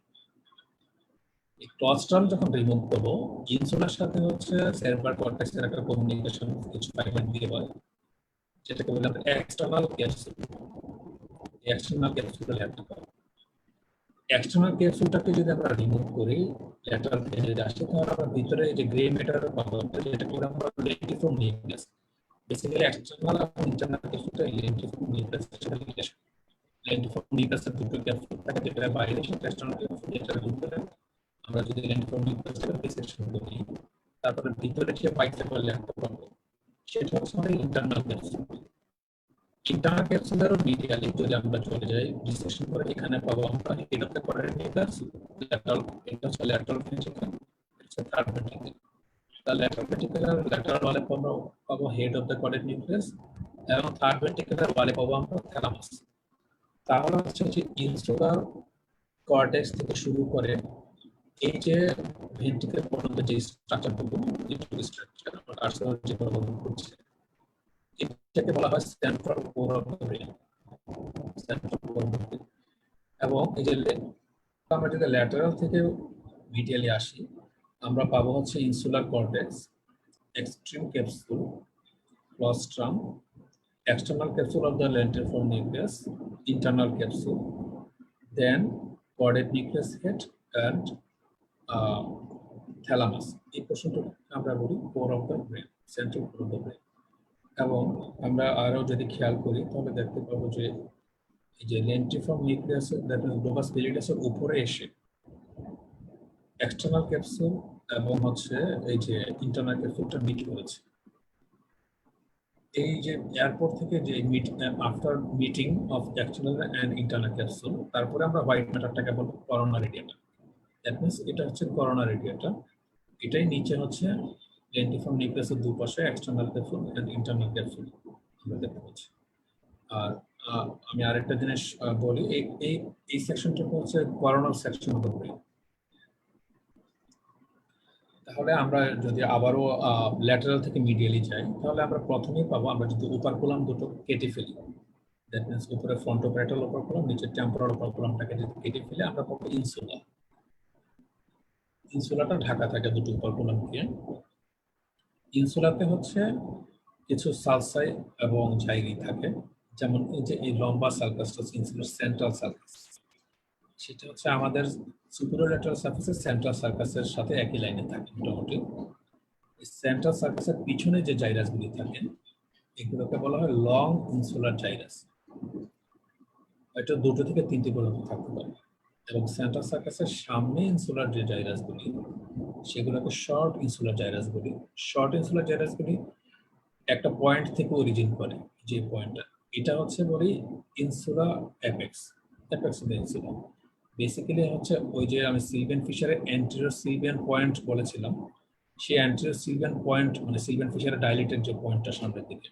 এই ক্লস্ট্রল যখন রিমুভ করবো, ইনসুলার সাথে হচ্ছে সেরেব্রাল কর্টেক্সের একটা কমিউনিকেশন কিছু ফাইবার দিয়ে হয়, যেটাকে বলে আমরা এক্সটার্নাল ক্যাপসুল। এক্সটার্নাল ক্যাপসুলটা ল্যাপটা পাবো। এক্সটার্নাল ক্যাপসুলটাকে যদি আমরা রিমুভ করি, ল্যাটারাল থেকে যদি আসে তাহলে আমরা ভিতরে এই যে গ্রে ম্যাটার পাবো, যেটাকে আমরা লেন্টিফর্ম নিউক্লিয়াস। বেসিক্যালি এক্সটার্নাল এবং ইন্টারনাল কিছুটা লেন্টিফর্ম নিউক্লিয়াসের সাথে রিলেশন। লেন্টিফর্ম নিউক্লিয়াসের দুটো ক্যাপসুল থাকে, যেটা বাইরে সেটা এক্সটার্নাল ক্যাপসুল, যেটা ভিতরে আমরা যদি লেন্টিফর্ম নিউক্লিয়াসের ডিসেকশন করি, তারপরে ভিতরে যে বাইসেপার ল্যাটটা পাবো সেটা হচ্ছে আমাদের ইন্টারনাল ক্যাপসুল। ইন্টারনাল ক্যাপসুলের মিডিয়ালি যদি আমরা চলে যাই ডিসেকশন করে, এখানে পাবো আমরা head of the quadrant nucleus, lateral, এটা হচ্ছে ল্যাটারাল ভেন্ট্রিকল, এটা হচ্ছে third ventricle. The lateral ventricular lateral wall পাবো head of the quadrant nucleus, এবং থার্ড ভেন্ট্রিকুলার ওয়ালে পাবো আমরা থ্যালামাস। তাহলে হচ্ছে যে ইনসুলার কর্টেক্স থেকে শুরু করে এই যে ভেন্ট্রিকুলার পর্যন্ত যে স্ট্রাকচারগুলো, স্ট্রাকচার আমরা কার্সর যে বর্ণনা করছি, এটাকে বলা হয় central core of the brain, central core of the brain. এবং এই যে আমরা যদি ল্যাটারাল থেকে মিডিয়ালি আসি, আমরা পাবো হচ্ছে insular cortex, extreme capsule, claustrum, external capsule of the lentiform nucleus, internal capsule, then caudate nucleus head and thalamus. এই পোর্শনটা আমরা বলি core of the brain, central core of the brain. এবং আমরা আরো যদি খেয়াল করি তাহলে দেখতে পাবো যে এই যে lentiform nucleus, that means Globus পেলিটাসের উপরে এসে এক্সটার্নাল ক্যাপসুল এবং হচ্ছে এই যে ইন্টারনাল ক্যাপসুলটা মিট করেছে। এই যে এয়ারপোর্ট থেকে যে after meeting of external and internal capsule, তারপরে আমরা হোয়াইট ম্যাটারটাকে বলবো করোনা রেডিয়েটার। দ্যাট মিন্স এটা হচ্ছে করোনা রেডিয়েটার, এটাই নিচে হচ্ছে লেন্টিফর্ম নিউক্লিয়াসের দুপাশে external capsule and internal capsule আমরা দেখতে পাচ্ছি। আর আমি আরেকটা জিনিস বলি, এই এই এই সেকশনটা হচ্ছে coronal section of the brain. তাহলে আমরা যদি আবারও ল্যাটারাল থেকে মিডিয়ালি যাই, তাহলে আমরা প্রথমেই পাবো, আমরা যদি ওপারকুলাম দুটো কেটে ফেলি, দ্যাট মিন্স উপরে ফ্রন্টোপ্যারাইটাল ওপারকুলাম, নিচে টেম্পোরাল ওপারকুলামটাকে যদি কেটে ফেলে আমরা পাবো ইনসুলা। ইনসুলাটা ঢাকা থাকে দুটো ওপারকুলাম দিয়ে। ইনসুলাতে হচ্ছে কিছু সালসাই এবং জাইগি থাকে, যেমন এই যে এই লম্বা সার্কাসটা ইনসুলার সেন্ট্রাল সার্কাস, সেটা হচ্ছে আমাদের সুপিরিয়র ল্যাটারাল সার্ফেসের সেন্ট্রাল সার্কাসের সাথে একই লাইনে থাকে মোটামুটি। সেন্ট্রাল সার্কাসের পিছনে যে জাইরাসগুলি থাকে এগুলোকে বলা হয় লং ইনসুলার জাইরাস। এটা দুটো থেকে তিনটি পর্যন্ত থাকতে পারে। এবং সেন্ট্রাল সার্কাসের সামনে ইনসুলার যে জাইরাসগুলি সেগুলোকে শর্ট ইনসুলার জাইরাস বলি। শর্ট ইনসুলার জাইরাসগুলি একটা পয়েন্ট থেকে অরিজিন করে, যে পয়েন্টটা, এটা হচ্ছে বলি insula apex, apex of the insula. Basically হচ্ছে ওই যে আমি সিলভিয়ান ফিশারের অ্যান্টেরিয়র সিলভিয়ান পয়েন্ট বলেছিলাম, সেই অ্যান্টেরিয়র সিলভিয়ান পয়েন্ট মানে সিলভিয়ান ফিশারের ডাইলেটেড যে পয়েন্টটা সামনের দিকে,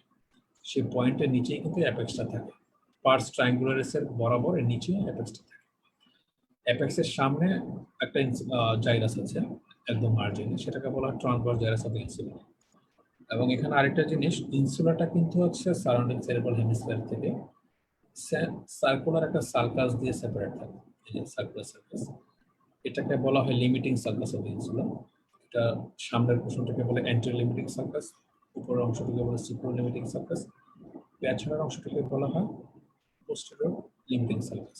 সেই পয়েন্টের নিচেই কিন্তু অ্যাপেক্সটা থাকে। পার্স ট্রায়াঙ্গুলারিসের বরাবর এর নিচে অ্যাপেক্সটা থাকে। অ্যাপেক্সের সামনে একটা জাইরাস আছে একদম মার্জিনে, সেটাকে বলা হয় ট্রান্সভার্স জাইরাস অফ ইনসুলা। এবং এখানে আরেকটা জিনিস, ইনসুলাটা কিন্তু হচ্ছে সারাউন্ডিং সেরেব্রাল হেমিস্ফিয়ার থেকে সার্কুলার একটা সার্কাস দিয়ে সেপারেট থাকে, এই যে সার্কুলার সার্কাস, এটাকে বলা হয় লিমিটিং সার্কাস অফ ইনসুলা। এটা সামনের পোর্শনটাকে বলে অ্যান্টেরিয়র লিমিটিং সার্কাস, উপরের অংশটাকে বলে সুপ্রার লিমিটিং সার্কাস, পেছনের অংশটাকে বলা হয় পোস্টেরিয়র লিমিটিং সার্কাস।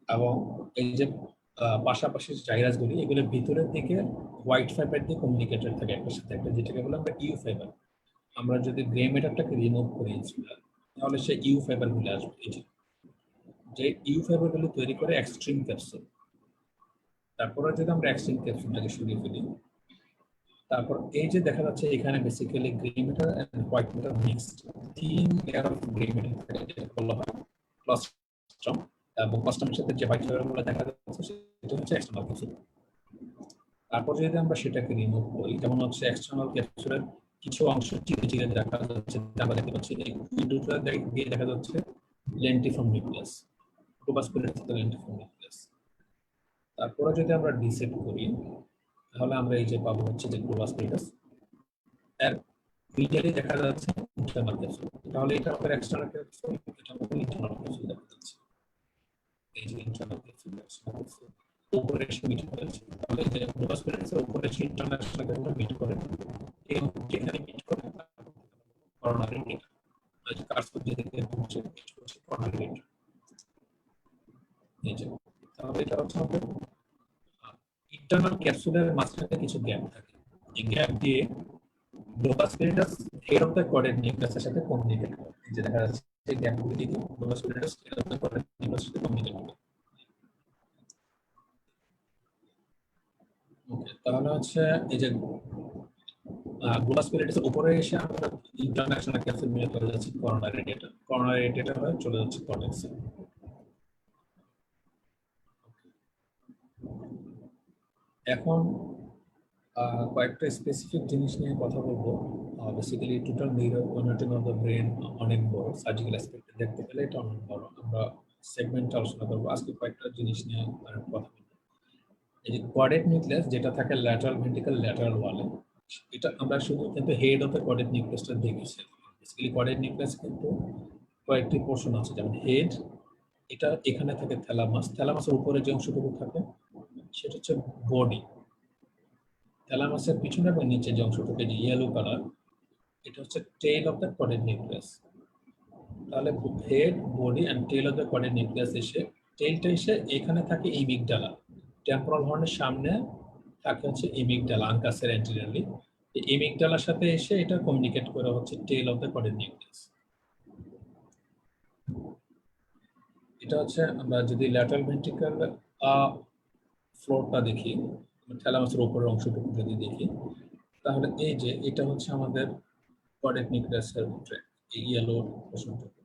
এবং এই যে পাশাপাশি জাইরাসগুলি, এগুলোর ভিতরের দিকে হোয়াইট ফাইবার দিয়ে কমিউনিকেটেড থাকে একটার সাথে একটা, যেটাকে বলে আমরা ইউ ফাইবার। আমরা যদি গ্রে ম্যাটারটাকে রিমুভ করি তাহলে সেই ইউ ফাইবার গুলো আসবে। এই যে ইউ ফাইবার গুলো তৈরি করে এক্সট্রিম ক্যাপসুল। তারপরে যদি আমরা এক্সট্রিম ক্যাপসুলটাকে সরিয়ে ফেলি, তারপর এই যে দেখা যাচ্ছে এখানে basically grey matter and white matter mixed, তিন লেয়ার অফ গ্রে ম্যাটার থাকে, যেটা বলা হয় ক্লাস্ট্রাম। এবং ক্লাস্ট্রামের সাথে যে হোয়াইট ফাইবার গুলো দেখা যাচ্ছে সেটা হচ্ছে এক্সটার্নাল ক্যাপসুল। তারপর যদি আমরা সেটাকে রিমুভ করি, যেমন হচ্ছে এক্সটার্নাল ক্যাপসুলের কিছু অংশ চিরে চিরে দেখা যাচ্ছে, আমরা দেখতে পাচ্ছি এই দুটো দিয়ে দেখা যাচ্ছে lentiform nucleus, Globus পেলিটাস lentiform nucleus. তারপরে যদি আমরা ডিসেক্ট করি তাহলে আমরা এই যে পাবো হচ্ছে যে গ্লোবাস পেলিটাস, এর মিডিয়ালি দেখা যাচ্ছে ইন্টারনাল ক্যাপসুল। তাহলে এটা আমাদের এক্সটার্নাল ক্যাপসুল, এটা আমাদের ইন্টারনাল ক্যাপসুল দেখা যাচ্ছে। এই যে ইন্টারনাল ক্যাপসুল উপরে এসে মিট করেছে, তাহলে যে গ্লোবাস পেলিটাসের উপরে এসে ইন্টারন্যাশনাল ক্যাপসুল মিট করে, এই যেখানে মিট করে করোনা রেডিয়েটার, এই যে কার্সর যেদিকে ঘুরছে মিট করছে করোনা রেডিয়েটার। এই যে তাহলে এটা হচ্ছে আমাদের ইন্টারনাল ক্যাপসুলের মাঝখানে কিছু গ্যাপ থাকে, এই গ্যাপ দিয়ে Globus পেরিটাস head of the corded নিউক্লিয়াসের সাথে কমিউনিকেট করে। এই যে দেখা যাচ্ছে এই গ্যাপগুলো দিয়ে Globus পেরিটাস head of the corded নিউক্লিয়াসের সাথে কমিউনিকেট করে। ওকে, তাহলে হচ্ছে এই যে গ্লোবাস পেরিটাসের উপরে এসে আমরা ইন্টারন্যাশনাল ক্যাপসুল মিলে চলে যাচ্ছে করোনারি রেডিয়েটর, করোনারি রেডিয়েটর হয়ে চলে যাচ্ছে কর্টেক্সে। এখন কয়েকটা স্পেসিফিক জিনিস নিয়ে কথা বলবো। Basically total neuroanatomy of the brain অনেক বড়, সার্জিক্যাল অ্যাসপেক্টে দেখতে গেলে এটা অনেক বড়। আমরা সেগমেন্টে আলোচনা করবো আজকে কয়েকটা জিনিস নিয়ে কথা বলবো। এই যে কোয়াড্রেট নিউক্লিয়াস যেটা থাকে ল্যাটারাল ভেন্ট্রিকল ল্যাটারাল ওয়ালে, এটা আমরা শুধু কিন্তু হেড অফ দ্য কোয়াড্রেট নিউক্লিয়াসটা দেখেছি। বেসিক্যালি কোয়াড্রেট নিউক্লিয়াস কিন্তু কয়েকটি পোর্শন আছে, যেমন হেড, এটা এখানে থাকে থ্যালামাস, থ্যালামাসের উপরে যে অংশটুকু থাকে সেটা হচ্ছে বডি, থ্যালামাসের পিছনে এবং নিচে যে অংশটুকু যে ইয়েলো কালার এটা হচ্ছে tail of the caudate nucleus. তাহলে head, body and tail of the caudate nucleus এসে টেইলটা এসে এখানে থাকে এমিগডালা, টেম্পোরাল হর্নের সামনে থাকে হচ্ছে এমিগডালা আঙ্কাসের অ্যান্টেরিয়রলি, এই এমিগডালার সাথে এসে এটা কমিউনিকেট করে হচ্ছে tail of the caudate nucleus. এটা হচ্ছে আমরা যদি ল্যাটারাল ভেন্ট্রিকল ফ্লোরটা দেখি, থ্যালামাসের উপরের অংশটুকু যদি দেখি, তাহলে এই যে এটা হচ্ছে আমাদের কোয়াড্রেট নিউক্লিয়াসের ট্র্যাক, এই ইয়েলো পোর্শনটুকু।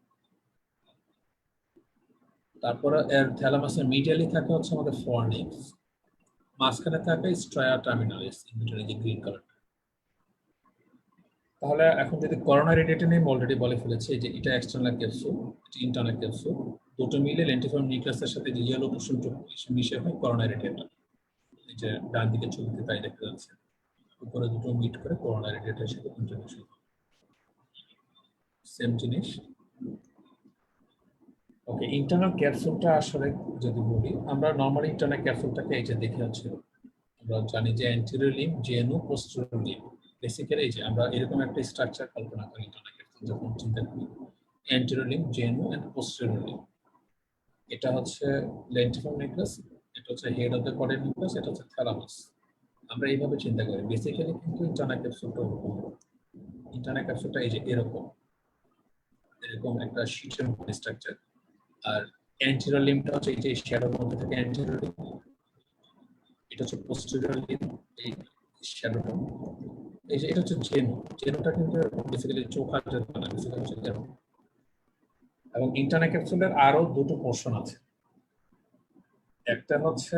তারপরে এর থ্যালামাসের মিডিয়ালি থাকে হচ্ছে আমাদের ফর্নিক্স, মাঝখানে থাকে স্ট্রায়া টার্মিনালিস, ইন বিটুইন যে গ্রিন কালার। তাহলে এখন যদি করোনারি রেডিয়েটর নিয়ে অলরেডি বলে ফেলেছে যে এটা এক্সটার্নাল ক্যাপসুল, এটা ইন্টারনাল ক্যাপসুল, দুটো মিলে লেন্টিফর্ম নিউক্লিয়াসের সাথে যে ইয়েলো পোর্শনটুকু মিশে হয় করোনারি রেডিয়েটর। এই যে ডান দিকে ছবিতে তাই দেখা যাচ্ছে, উপরে দুটো মিট করে করোনারি রেডিয়েটরের সাথে ইন্টারমিশন। সেম জিনিস। ওকে, ইন্টারনাল ক্যাপসুলটা আসলে যদি বলি, আমরা নরমালি ইন্টারনাল ক্যাপসুলটাকে এই যে দেখে হচ্ছে আমরা জানি যে anterior limb, genu, posterior limb. Basically এই যে আমরা এরকম একটা স্ট্রাকচার কল্পনা করি ইন্টারনাল ক্যাপসুল যখন চিন্তা করি, anterior limb, genu and posterior limb. এটা হচ্ছে লেন্টিফর্ম নিউক্লিয়াস, এটা হচ্ছে head of the caudate nucleus, এটা হচ্ছে থ্যালামাস। আমরা এইভাবে চিন্তা করি। বেসিক্যালি কিন্তু ইন্টারনাল ক্যাপসুলটা এরকম, ইন্টারনাল ক্যাপসুলটা এই যে এরকম এরকম একটা শীটের মতো স্ট্রাকচার। আর অ্যান্টেরিয়র লিম্বটা হচ্ছে এই যে শ্যাডোর মধ্যে থাকে অ্যান্টেরিয়র লিম্ব, এটা হচ্ছে পোস্টেরিয়র লিম্ব, এই শ্যাডোটা। এই যে এটা হচ্ছে জেনু, জেনুটা কিন্তু বেসিক্যালি চোখা যেটা না, বেসিক্যালি হচ্ছে জেনু। এবং ইন্টারনাল ক্যাপসুলের আরো দুটো পোর্শন আছে, একটা হচ্ছে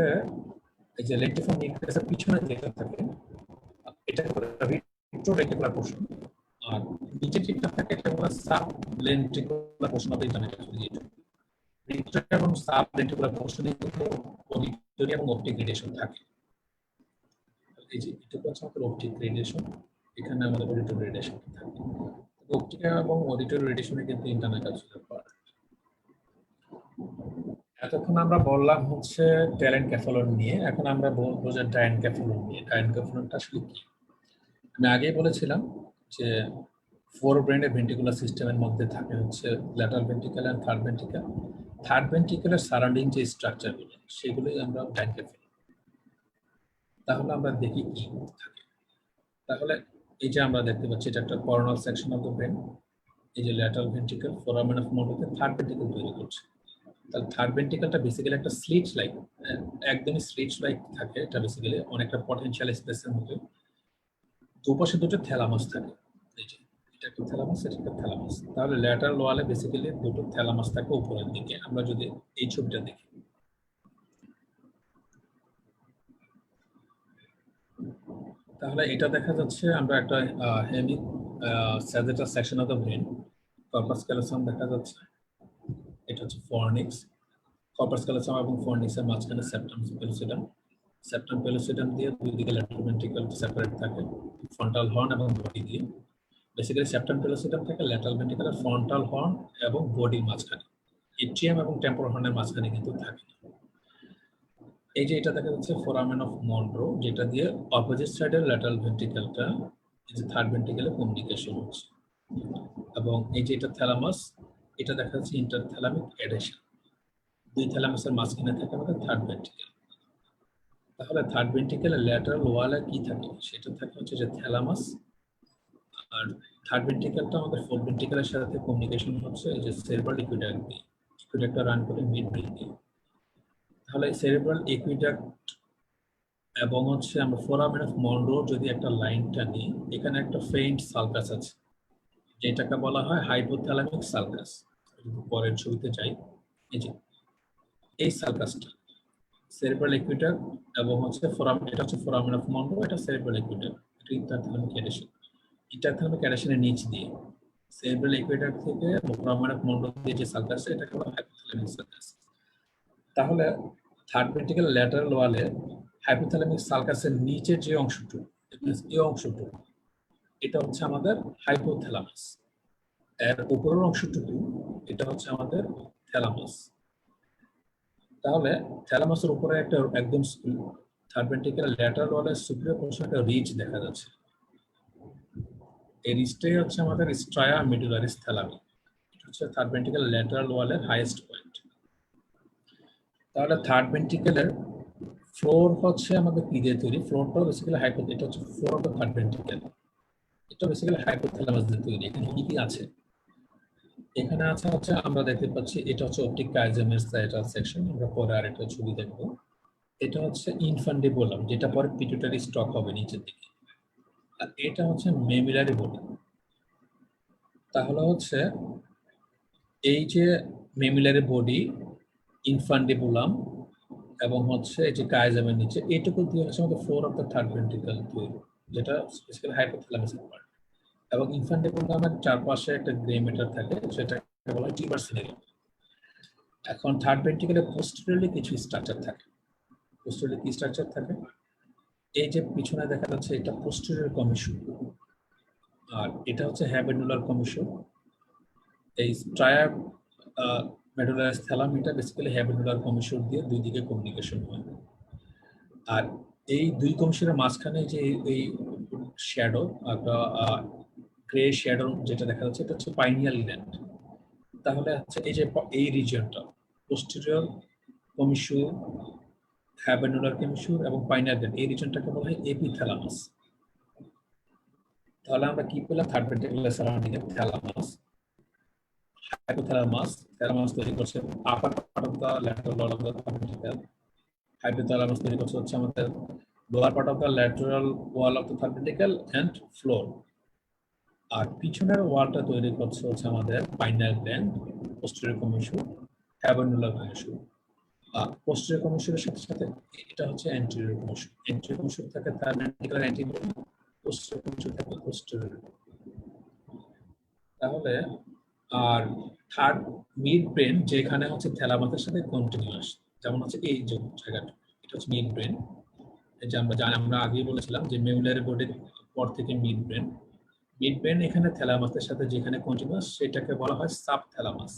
এই যে লেন্টিফর্ম নিউক্লিয়াসের পিছনে যেটা থাকে এটা রেটিকুলার পোর্শন, আর নিচে যেটা থাকে এটা হলো sub lenticular portion of internal capsule. এবং সাব লেন্টিকুলার পোর্শনে কিন্তু অডিটরি এবং অপটিক রেডিয়েশন থাকে। এই যে এটা হচ্ছে আমাদের অপটিক রেডিয়েশন, এখানে আমাদের অডিটরি রেডিয়েশন থাকে। অপটিক এবং অডিটরি রেডিয়েশনে কিন্তু ইন্টারনাল ক্যাপসুলের পার্ট। এতক্ষণ আমরা বললাম হচ্ছে টেলেনক্যাফলন নিয়ে, এখন আমরা বলবো যে ডায়েনক্যাফলন নিয়ে। ডায়েনক্যাফলনটা আসলে কি? আমি আগেই বলেছিলাম যে ফোর ব্রেনের ভেন্ট্রিকুলার সিস্টেমের মধ্যে থাকে হচ্ছে lateral ventricle and third ventricle. Third ভেন্ট্রিকলের সারাউন্ডিং যে স্ট্রাকচারগুলো সেগুলোই আমরা ডায়েনক্যাফলন। তাহলে আমরা দেখি কি থাকে। তাহলে এই যে আমরা দেখতে পাচ্ছি এটা একটা coronal section of the brain, এই যে ল্যাটারাল ভেন্ট্রিকল ফোরামেন অফ মন্ডোতে থার্ড ভেন্ট্রিকল তৈরি করছে। তাহলে থার্ড ভেন্ট্রিকলটা বেসিক্যালি একটা স্লিট লাইক, একদমই স্লিট লাইক থাকে। এটা বেসিক্যালি অনেকটা পটেনশিয়াল স্পেসের মধ্যে দুপাশে দুটো থ্যালামাস থাকে। এই যে এটা একটা থ্যালামাস, এটা একটা থ্যালামাস। তাহলে ল্যাটারাল ওয়ালে বেসিক্যালি দুটো থ্যালামাস থাকে উপরের দিকে। আমরা যদি এই ছবিটা দেখি, তাহলে এটা দেখা যাচ্ছে আমরা একটা hemi sagittal section of the brain, corpus callosum দেখা যাচ্ছে, এটা হচ্ছে ফর্নিক্স। কর্পাস ক্যালোসাম এবং ফর্নিক্সের মাঝখানে সেপ্টাম পেলুসিডাম, সেপ্টাম পেলুসিডাম দিয়ে দুই দিকে ল্যাটারাল ভেন্ট্রিকল সেপারেট থাকে ফ্রন্টাল হর্ন এবং বডি দিয়ে। বেসিক্যালি সেপ্টাম পেলুসিডাম থাকে ল্যাটারাল ভেন্ট্রিকলের ফ্রন্টাল হর্ন এবং বডির মাঝখানে, এট্রিয়াম এবং টেম্পোরাল হর্নের মাঝখানে কিন্তু থাকে। এই যে এটা দেখা যাচ্ছে ফোরামেন অফ মনরো, যেটা দিয়ে অপোজিট সাইডের ল্যাটারাল ভেন্ট্রিকলটা এই যে থার্ড ভেন্ট্রিকলে কমিউনিকেশন হচ্ছে। এবং এই যে এটা থ্যালামাস, এটা দেখা যাচ্ছে ইন্টারথ্যালামিক অ্যাডেশন, দুই থ্যালামাসের মাঝখানে থাকে আমাদের থার্ড ভেন্ট্রিকল। তাহলে থার্ড ভেন্ট্রিকেলের ল্যাটারাল ওয়ালে কি থাকে, সেটা থাকে হচ্ছে যে থ্যালামাস। আর থার্ড ভেন্ট্রিকেলটা আমাদের ফোর্থ ভেন্ট্রিকেলের সাথে কমিউনিকেশন হচ্ছে এই যে সেরেব্রাল ইকুইডাক্ট দিয়ে, ইকুইডাক্টটা রান করে মিড ব্রেন দিয়ে। তাহলে সেরেব্রাল ইকুইডাক্ট এবং হচ্ছে আমরা ফোরামেন অফ মনরো যদি একটা লাইনটা নিই, এখানে একটা ফেইন্ট সালকাস আছে যেটাকে বলা হয় হাইপোথ্যালামিক সালকাস। যদি পরের ছবিতে যাই, এই যে এই সালকাসটা সেরেব্রাল ইকুইডাক্ট এবং হচ্ছে ফোরামেন, এটা হচ্ছে ফোরামেন অফ মনরো, এটা সেরেব্রাল ইকুইডাক্ট, এটা ইন্টারথ্যালামিক অ্যাডেশন। ইন্টারথ্যালামিক অ্যাডেশনের নিচ দিয়ে সেরেব্রাল ইকুইডাক্ট থেকে ফোরামেন অফ মনরো দিয়ে যে সালকাস, এটাকে বলা হয় হাইপোথ্যালামিক সালকাস। তাহলে থার্ড ভেন্ট্রিকেল ল্যাটারাল ওয়ালে হাইপোথ্যালামিক সালকাসের নিচের যে অংশটুকু, এই অংশটুকু, এটা হচ্ছে আমাদের হাইপোথ্যালামাস। এর উপরের অংশটুকু এটা হচ্ছে আমাদের থ্যালামাস। তাহলে থ্যালামাসের উপরে একটা একদম থার্ড ভেন্ট্রিকেল ল্যাটারাল ওয়ালের সুপিরিয়র পোরশনে একটা রিজ দেখা যাচ্ছে। এই রিজটাই হচ্ছে আমাদের স্ট্রায়া মেডুলারিস থ্যালামি। এটা হচ্ছে থার্ড ভেন্ট্রিকেল ল্যাটারাল ওয়ালের হাইয়েস্ট পয়েন্ট। তাহলে থার্ড ভেন্ট্রিকেলের ফ্লোর হচ্ছে আমাদের কি দিয়ে তৈরি, ফ্লোরটাও বেসিক্যালি এটা হচ্ছে floor of the third ventricle, এটা বেসিক্যালি হাইপোথ্যালামাস দিয়ে তৈরি। এখানে কি কি আছে, এখানে আছে হচ্ছে আমরা দেখতে পাচ্ছি এটা হচ্ছে অপটিক কাইজমের সাইটাল সেকশন, আমরা পরে আরেকটা ছবি দেখবো। এটা হচ্ছে ইনফান্ডিবুলাম, যেটা পরে পিটুইটারি স্টক হবে নিচের দিকে। আর এটা হচ্ছে মেমিলারি বডি। তাহলে হচ্ছে এই যে মেমিলারি বডি, ইনফান্ডিবুলাম এবং হচ্ছে এই যে কাইজমের নিচে, এইটুকু দিয়ে হচ্ছে আমাদের floor of the third ventricle তৈরি, যেটা বেসিক্যালি হাইপোথ্যালামাসের পার্ট। এবং ইনফান্টিবুলামের চারপাশে একটা গ্রে ম্যাটার থাকে, সেটাকে বলা হয় টিউবার সিনেরিয়াম। এখন থার্ড ভেন্ট্রিকেলে পোস্টেরিয়রলি কিছু স্ট্রাকচার থাকে। পোস্টেরিয়রলি কি স্ট্রাকচার থাকে, এই যে পিছনে দেখা যাচ্ছে এটা পোস্টেরিয়র কমিশন, আর এটা হচ্ছে হ্যাবেনুলার কমিশন। এই স্ট্রায়া মেডুলারিস থ্যালামিটা বেসিক্যালি হ্যাবেনুলার কমিশন দিয়ে দুই দিকে কমিউনিকেশন হয়। আর এই দুই কমিশনের মাঝখানে যে এই শ্যাডো, একটা গ্রে শ্যাডো যেটা দেখা যাচ্ছে, এটা হচ্ছে পাইনিয়াল গ্ল্যান্ড। তাহলে হচ্ছে এই যে এই রিজিয়নটা পোস্টেরিয়র কমিশন, হ্যাবেনুলার কমিশন এবং পাইনিয়াল গ্ল্যান্ড, এই রিজিয়নটাকে বলা হয় এপিথ্যালামাস। তাহলে আমরা কি পেলাম, থার্ড ভেন্ট্রিকুলার সারাউন্ডিং এর থ্যালামাস, হাইপোথ্যালামাস। থ্যালামাস তৈরি করছে upper part of the lateral wall of the ventricle. Hypothalamus তৈরি করছে হচ্ছে আমাদের lower part of the lateral wall of the third ventricle and floor. আর পিছনের ওয়ালটা তৈরি করছে হচ্ছে আমাদের pineal gland, posterior commissure, habenular commissure. আর পোস্টেরিয়র কমিশনের সাথে সাথে এটা হচ্ছে অ্যান্টেরিয়র কমিশন। অ্যান্টেরিয়র কমিশন থাকে third ventricular anterior, posterior commission থাকে পোস্টেরিয়র। তাহলে আর থার্ড মিড ব্রেন যেখানে হচ্ছে থ্যালামাসের সাথে কন্টিনিউয়াস, যেমন হচ্ছে এই যে জায়গাটা, এটা হচ্ছে মিড ব্রেন। এই যে আমরা আগেই বলেছিলাম যে মেমুলারি বডির পর থেকে মিড ব্রেন। মিড ব্রেন এখানে থ্যালামাসের সাথে যেখানে কন্টিনিউয়াস, সেটাকে বলা হয় সাব থ্যালামাস।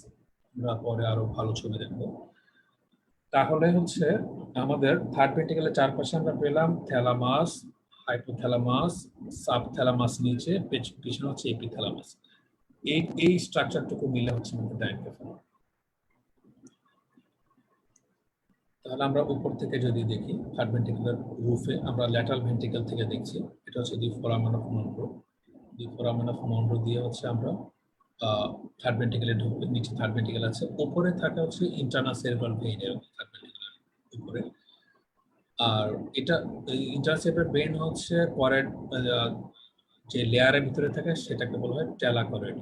আমরা পরে আরো ভালো ছবি দেখবো। তাহলে হচ্ছে আমাদের থার্ড ভেন্ট্রিকেলের চারপাশে আমরা পেলাম থ্যালামাস, হাইপোথ্যালামাস, সাবথ্যালামাস নিচে, পিছনে হচ্ছে এপিথ্যালামাস। এই স্ট্রাকচারটুকু মিলে হচ্ছে আমাদের ডায়ানকেফাল। তাহলে আমরা উপর থেকে যদি দেখি থার্ড ভেন্ট্রিকুলার রুফে, আমরা ল্যাটারাল ভেন্ট্রিকেল থেকে দেখছি, এটা হচ্ছে the foramen of Monro. The foramen of Monro দিয়ে হচ্ছে আমরা থার্ড ভেন্ট্রিকেলে ঢুকবে, নিচে থার্ড ভেন্ট্রিকেল আছে, উপরে থাকে হচ্ছে ইন্টারনাল সেরেব্রাল ভেইন এর থার্ড ভেন্ট্রিকুলার উপরে। আর এটা ইন্টারনাল সেরেব্রাল ভেইন হচ্ছে পরের যে লেয়ারের ভিতরে থাকে, সেটাকে বলা হয় টেলাকয়েড।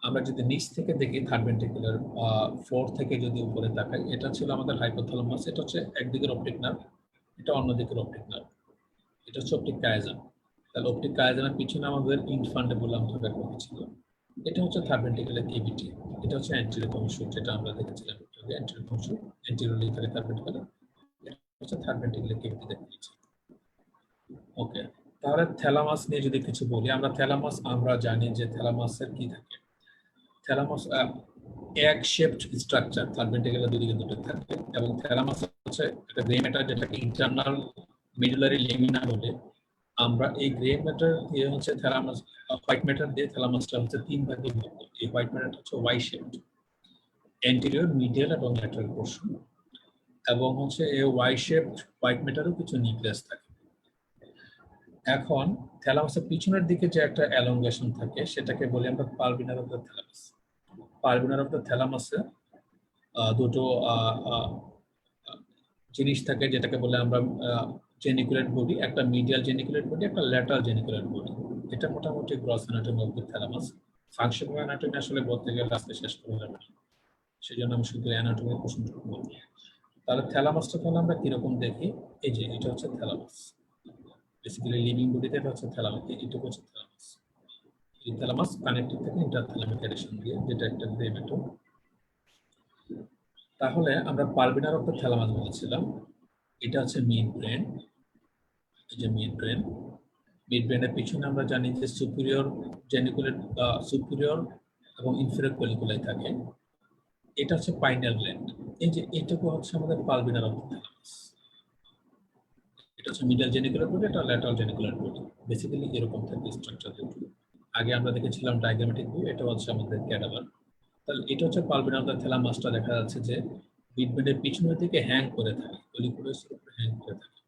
আমরা যদি নিচ থেকে দেখি থার্ড ভেন্ট্রিকুলার ফ্লোর থেকে যদি উপরে তাকাই, এটা ছিল আমাদের হাইপোথ্যালামাস। এটা হচ্ছে একদিকের অপটিক নার্ভ, এটা অন্যদিকের অপটিক নার্ভ, এটা হচ্ছে অপটিক কায়াজাম। তাহলে অপটিক কায়াজামের পিছনে আমাদের ইনফান্ডিবুলাম থাকার কথা ছিল। এটা হচ্ছে থার্ড ভেন্ট্রিকুলার কেভিটি। এটা হচ্ছে অ্যান্টেরিয়র কমিশন, যেটা আমরা দেখেছিলাম অ্যান্টেরিয়র কমিশন, অ্যান্টেরিয়রলি থাকে থার্ড ভেন্ট্রিকুলার। এটা হচ্ছে থার্ড ভেন্ট্রিকুলার কেভিটি দেখেছি। ওকে, তাহলে থ্যালামাস নিয়ে যদি কিছু বলি, আমরা জানি যে থ্যালামাসের কি থাকে। থ্যালামাস এক শেপড স্ট্রাকচার, থার্ড ভেন্ট্রিকুলার দুদিকে দুটো থাকে, এবং থ্যালামাস হচ্ছে একটা গ্রে ম্যাটার যেটাকে ইন্টারনাল মেডুলারি লেমিনা বলে। আমরা এই গ্রে ম্যাটার দিয়ে হচ্ছে থ্যালামাস, হোয়াইট ম্যাটার দিয়ে থ্যালামাসটা হচ্ছে তিন ভাগে বিভক্ত। এই হোয়াইট ম্যাটারটা হচ্ছে ওয়াই শেপড, অ্যান্টেরিয়র, মিডিয়াল এবং ল্যাটারাল পোরশন। এবং হচ্ছে এই ওয়াই শেপড হোয়াইট ম্যাটারও কিছু নিউক্লিয়াস থাকে। এখন থ্যালামাসের পিছনের দিকে যে একটা অ্যালংগেশন থাকে সেটাকে বলি আমরা pulvinar of the thalamus. Pulvinar of the থ্যালামাসে দুটো জিনিস থাকে যেটাকে বলে আমরা জেনিকুলেট বডি, একটা মিডিয়াল জেনিকুলেট বডি, একটা ল্যাটারাল জেনিকুলেট বডি। এটা মোটামুটি gross anatomy of the thalamus. Functional anatomy আসলে বলতে গেলে আজকে শেষ করে যাবে, সেই জন্য আমি শুধু অ্যানাটমির প্রশ্নটুকু বলবো। তাহলে থ্যালামাসটা তাহলে আমরা কিরকম দেখি? এই যে এটা হচ্ছে থ্যালামাস, বেসিক্যালি লিভিং বডিতে এটা হচ্ছে থ্যালামাস, এইটুকু হচ্ছে থ্যালামাস। এই থ্যালামাস কানেক্টেড থাকে ইন্টারথ্যালামিক অ্যাডিশন দিয়ে, যেটা একটা গ্রেভেটো। তাহলে আমরা পালভিনার অফ দ্য থ্যালামাস বলেছিলাম, এটা হচ্ছে মিড ব্রেন। এই যে মিড ব্রেন, মিড ব্রেনের পিছনে আমরা জানি যে সুপিরিয়র জেনিকুলেট, সুপিরিয়র এবং ইনফেরিয়র কলিকুলাই থাকে। এটা হচ্ছে পাইনিয়াল গ্ল্যান্ড। এই যে এইটুকু হচ্ছে আমাদের পালভিনার অফ দ্য থ্যালামাস। এটা হচ্ছে মিডিয়াল জেনিকুলার বডি, এটা ল্যাটারাল জেনিকুলার বডি। বেসিক্যালি এরকম থাকে স্ট্রাকচার দুটো। আগে আমরা দেখেছিলাম ডায়াগ্রামেটিক ভিউ, এটা হচ্ছে আমাদের ক্যাডাভার। তাহলে এটা হচ্ছে পালভিনার অফ দ্য থ্যালামাসটা দেখা যাচ্ছে যে মিড ব্রেনের পিছনের দিকে হ্যাং করে থাকে, কলিকুলাসের উপরে হ্যাং করে থাকে।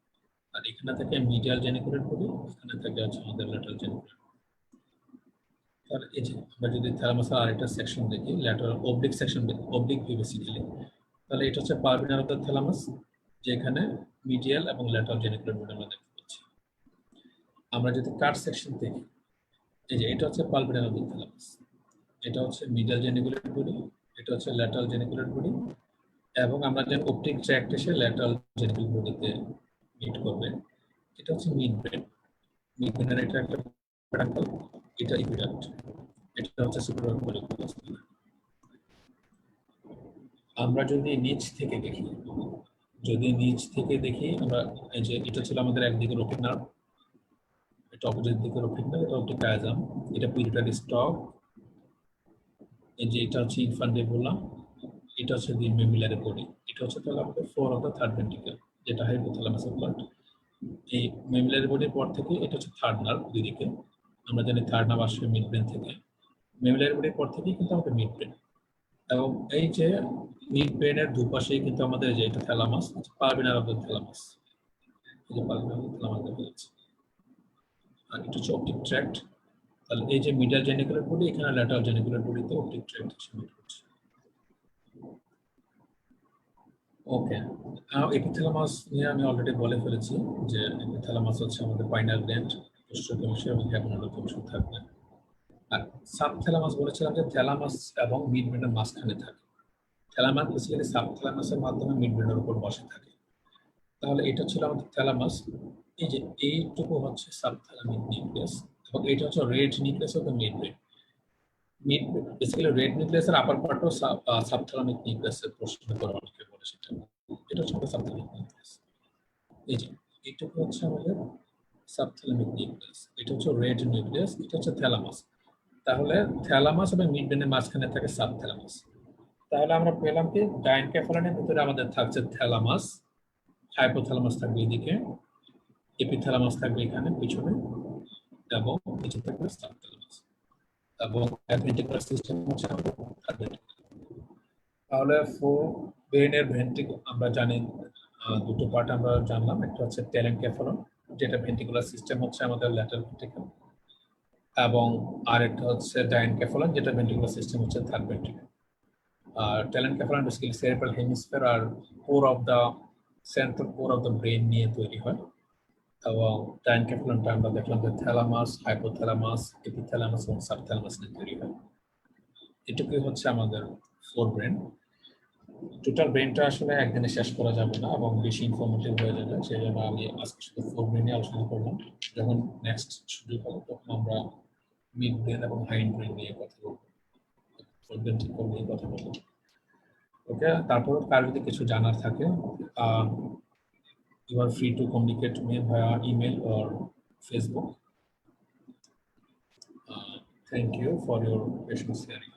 আর এখানে থাকে মিডিয়াল জেনিকুলার বডি, এখানে থাকে হচ্ছে আমাদের ল্যাটারাল জেনিকুলার। তাহলে এই যে আমরা যদি থ্যালামাসের আরেকটা সেকশন দেখি, lateral oblique section, oblique view basically, তাহলে এটা হচ্ছে পালভিনার অফ দ্য থ্যালামাস, যেখানে মিডিয়াল এবং ল্যাটারাল জেনিকুলার বডি আমরা দেখতে পাচ্ছি। আমরা যদি কাট সেকশন দেখি, এই যে এটা হচ্ছে পালভিনার অফ দ্য থ্যালামাস, এটা হচ্ছে মিডিয়াল জেনিকুলার বডি, এটা হচ্ছে ল্যাটারাল জেনিকুলার বডি, এবং আমরা যে অপটিক ট্র্যাক্ট এসে ল্যাটারাল জেনিকুলার বডিতে মিট করবে, এটা হচ্ছে মিড ব্রেন। মিড ব্রেনের এটা একটা প্যারাঙ্কল, এটা ইকুইডাক্ট, এটা হচ্ছে সুপিরিয়র কলিকুলাস। আমরা যদি নিচ থেকে দেখি, আমরা এই যে এটা ছিল আমাদের একদিকে রোপিক নার্ভ, এটা অপোজিট দিকে রোপিক নার্ভ, এটা অপটিক ডায়াজাম, এটা পিউরিটারি স্টক, এই যে এটা হচ্ছে ইনফান্ডিবুলা, এটা হচ্ছে দি মেমিলারি বডি। এটা হচ্ছে তাহলে আমাদের four of the third ventricle, যেটা হাইপোথ্যালামাসের পার্ট। এই মেমিলারি বডির পর থেকে এটা হচ্ছে থার্ড নার্ভ দুই দিকে। আমরা জানি থার্ড নার্ভ আসবে মিড ব্রেন থেকে, মেমিলারি বডির পর থেকেই কিন্তু আমাদের মিড ব্রেন। এবং এই যে মিড ব্রেনের দুপাশেই কিন্তু আমাদের যে এটা thalamus, pulvinar of the thalamus, এই যে পালভিনার অফ দ্য থ্যালামাস দেখা যাচ্ছে। আর এটা হচ্ছে অপটিক ট্র্যাক্ট। তাহলে এই যে মিডিয়াল জেনিকুলার বডি, এখানে ল্যাটারাল জেনিকুলার বডিতে অপটিক ট্র্যাক্ট এসে মিট করছে। ওকে, এপিথ্যালামাস নিয়ে আমি অলরেডি বলে ফেলেছি যে এপিথ্যালামাস হচ্ছে আমাদের পাইনাল গ্ল্যান্ড, কোষ্ঠকাঠিন্য এবং ক্যাবিনেটল থাকবে। আর সাবথ্যালামাস বলেছিলাম যে থ্যালামাস এবং মিড ব্রেনের মাঝখানে থাকে। থ্যালামাস বেসিক্যালি সাবথ্যালামাসের মাধ্যমে মিড ব্রেনের উপর বসে থাকে। তাহলে এটা ছিল আমাদের থ্যালামাস। এই যে এইটুকু হচ্ছে সাবথ্যালামিক নিউক্লিয়াস, এবং এটা হচ্ছে red nucleus of the mid brain. Mid basically red নিউক্লিয়াসের আপার পার্টও সাবথ্যালামিক নিউক্লিয়াসের প্রশ্ন করে অনেকে বলে, সেটা এটা হচ্ছে সাবথ্যালামিক নিউক্লিয়াস। এই যে এইটুকু হচ্ছে আমাদের সাবথ্যালামিক নিউক্লিয়াস, এটা হচ্ছে রেড নিউক্লিয়াস, এটা হচ্ছে থ্যালামাস। তাহলে থ্যালামাস এবং মিড ব্রেনের মাঝখানে থাকে সাবথ্যালামাস। তাহলে আমরা পেলাম কি ডাইনকেফালনের ভিতরে আমাদের থাকছে থ্যালামাস, হাইপোথ্যালামাস থাকবে এদিকে, এপিথ্যালামাস থাকবে এখানে পিছনে, এবং নিচে থাকবে সাবথ্যালামাস, এবং ভেন্ট্রিকুলার সিস্টেম হচ্ছে আমাদের থার্ড ভেন্ট্রিকল। তাহলে ফোর ব্রেনের ভেন্ট্রিকল আমরা জানি, দুটো পার্ট আমরা জানলাম, একটা হচ্ছে টেলেনকেফালন, যেটা ভেন্ট্রিকুলার সিস্টেম হচ্ছে আমাদের ল্যাটারাল ভেন্ট্রিকল, এবং আরেকটা হচ্ছে ডাইনকেফালন, যেটা ভেন্ট্রিকুলার সিস্টেম হচ্ছে third ventricle. Telencephalon basically cerebral hemisphere আর core of the central core of the brain নিয়ে তৈরি হয়। এবং ডাইনকেফালনটা আমরা দেখলাম যে থ্যালামাস, হাইপোথ্যালামাস, এপিথ্যালামাস এবং সাবথ্যালামাস নিয়ে তৈরি হয়। এটুকুই হচ্ছে আমাদের ফোর ব্রেন। টোটাল ব্রেনটা আসলে একদিনে শেষ করা যাবে না এবং বেশি ইনফরমেটিভ হয়ে যাবে, সেই জন্য আমি আজকে শুধু ফোর ব্রেন নিয়ে আলোচনা করলাম। যখন নেক্সট শুরু করবো তখন আমরা মিড ব্রেন এবং হাইন্ড ব্রেন নিয়ে কথা বলবো, ফোর ব্রেন ঠিক করে নিয়ে কথা বলবো। ওকে, তারপর কার যদি কিছু জানার থাকে, you are free to communicate me via email or Facebook. Thank you for your patience hearing.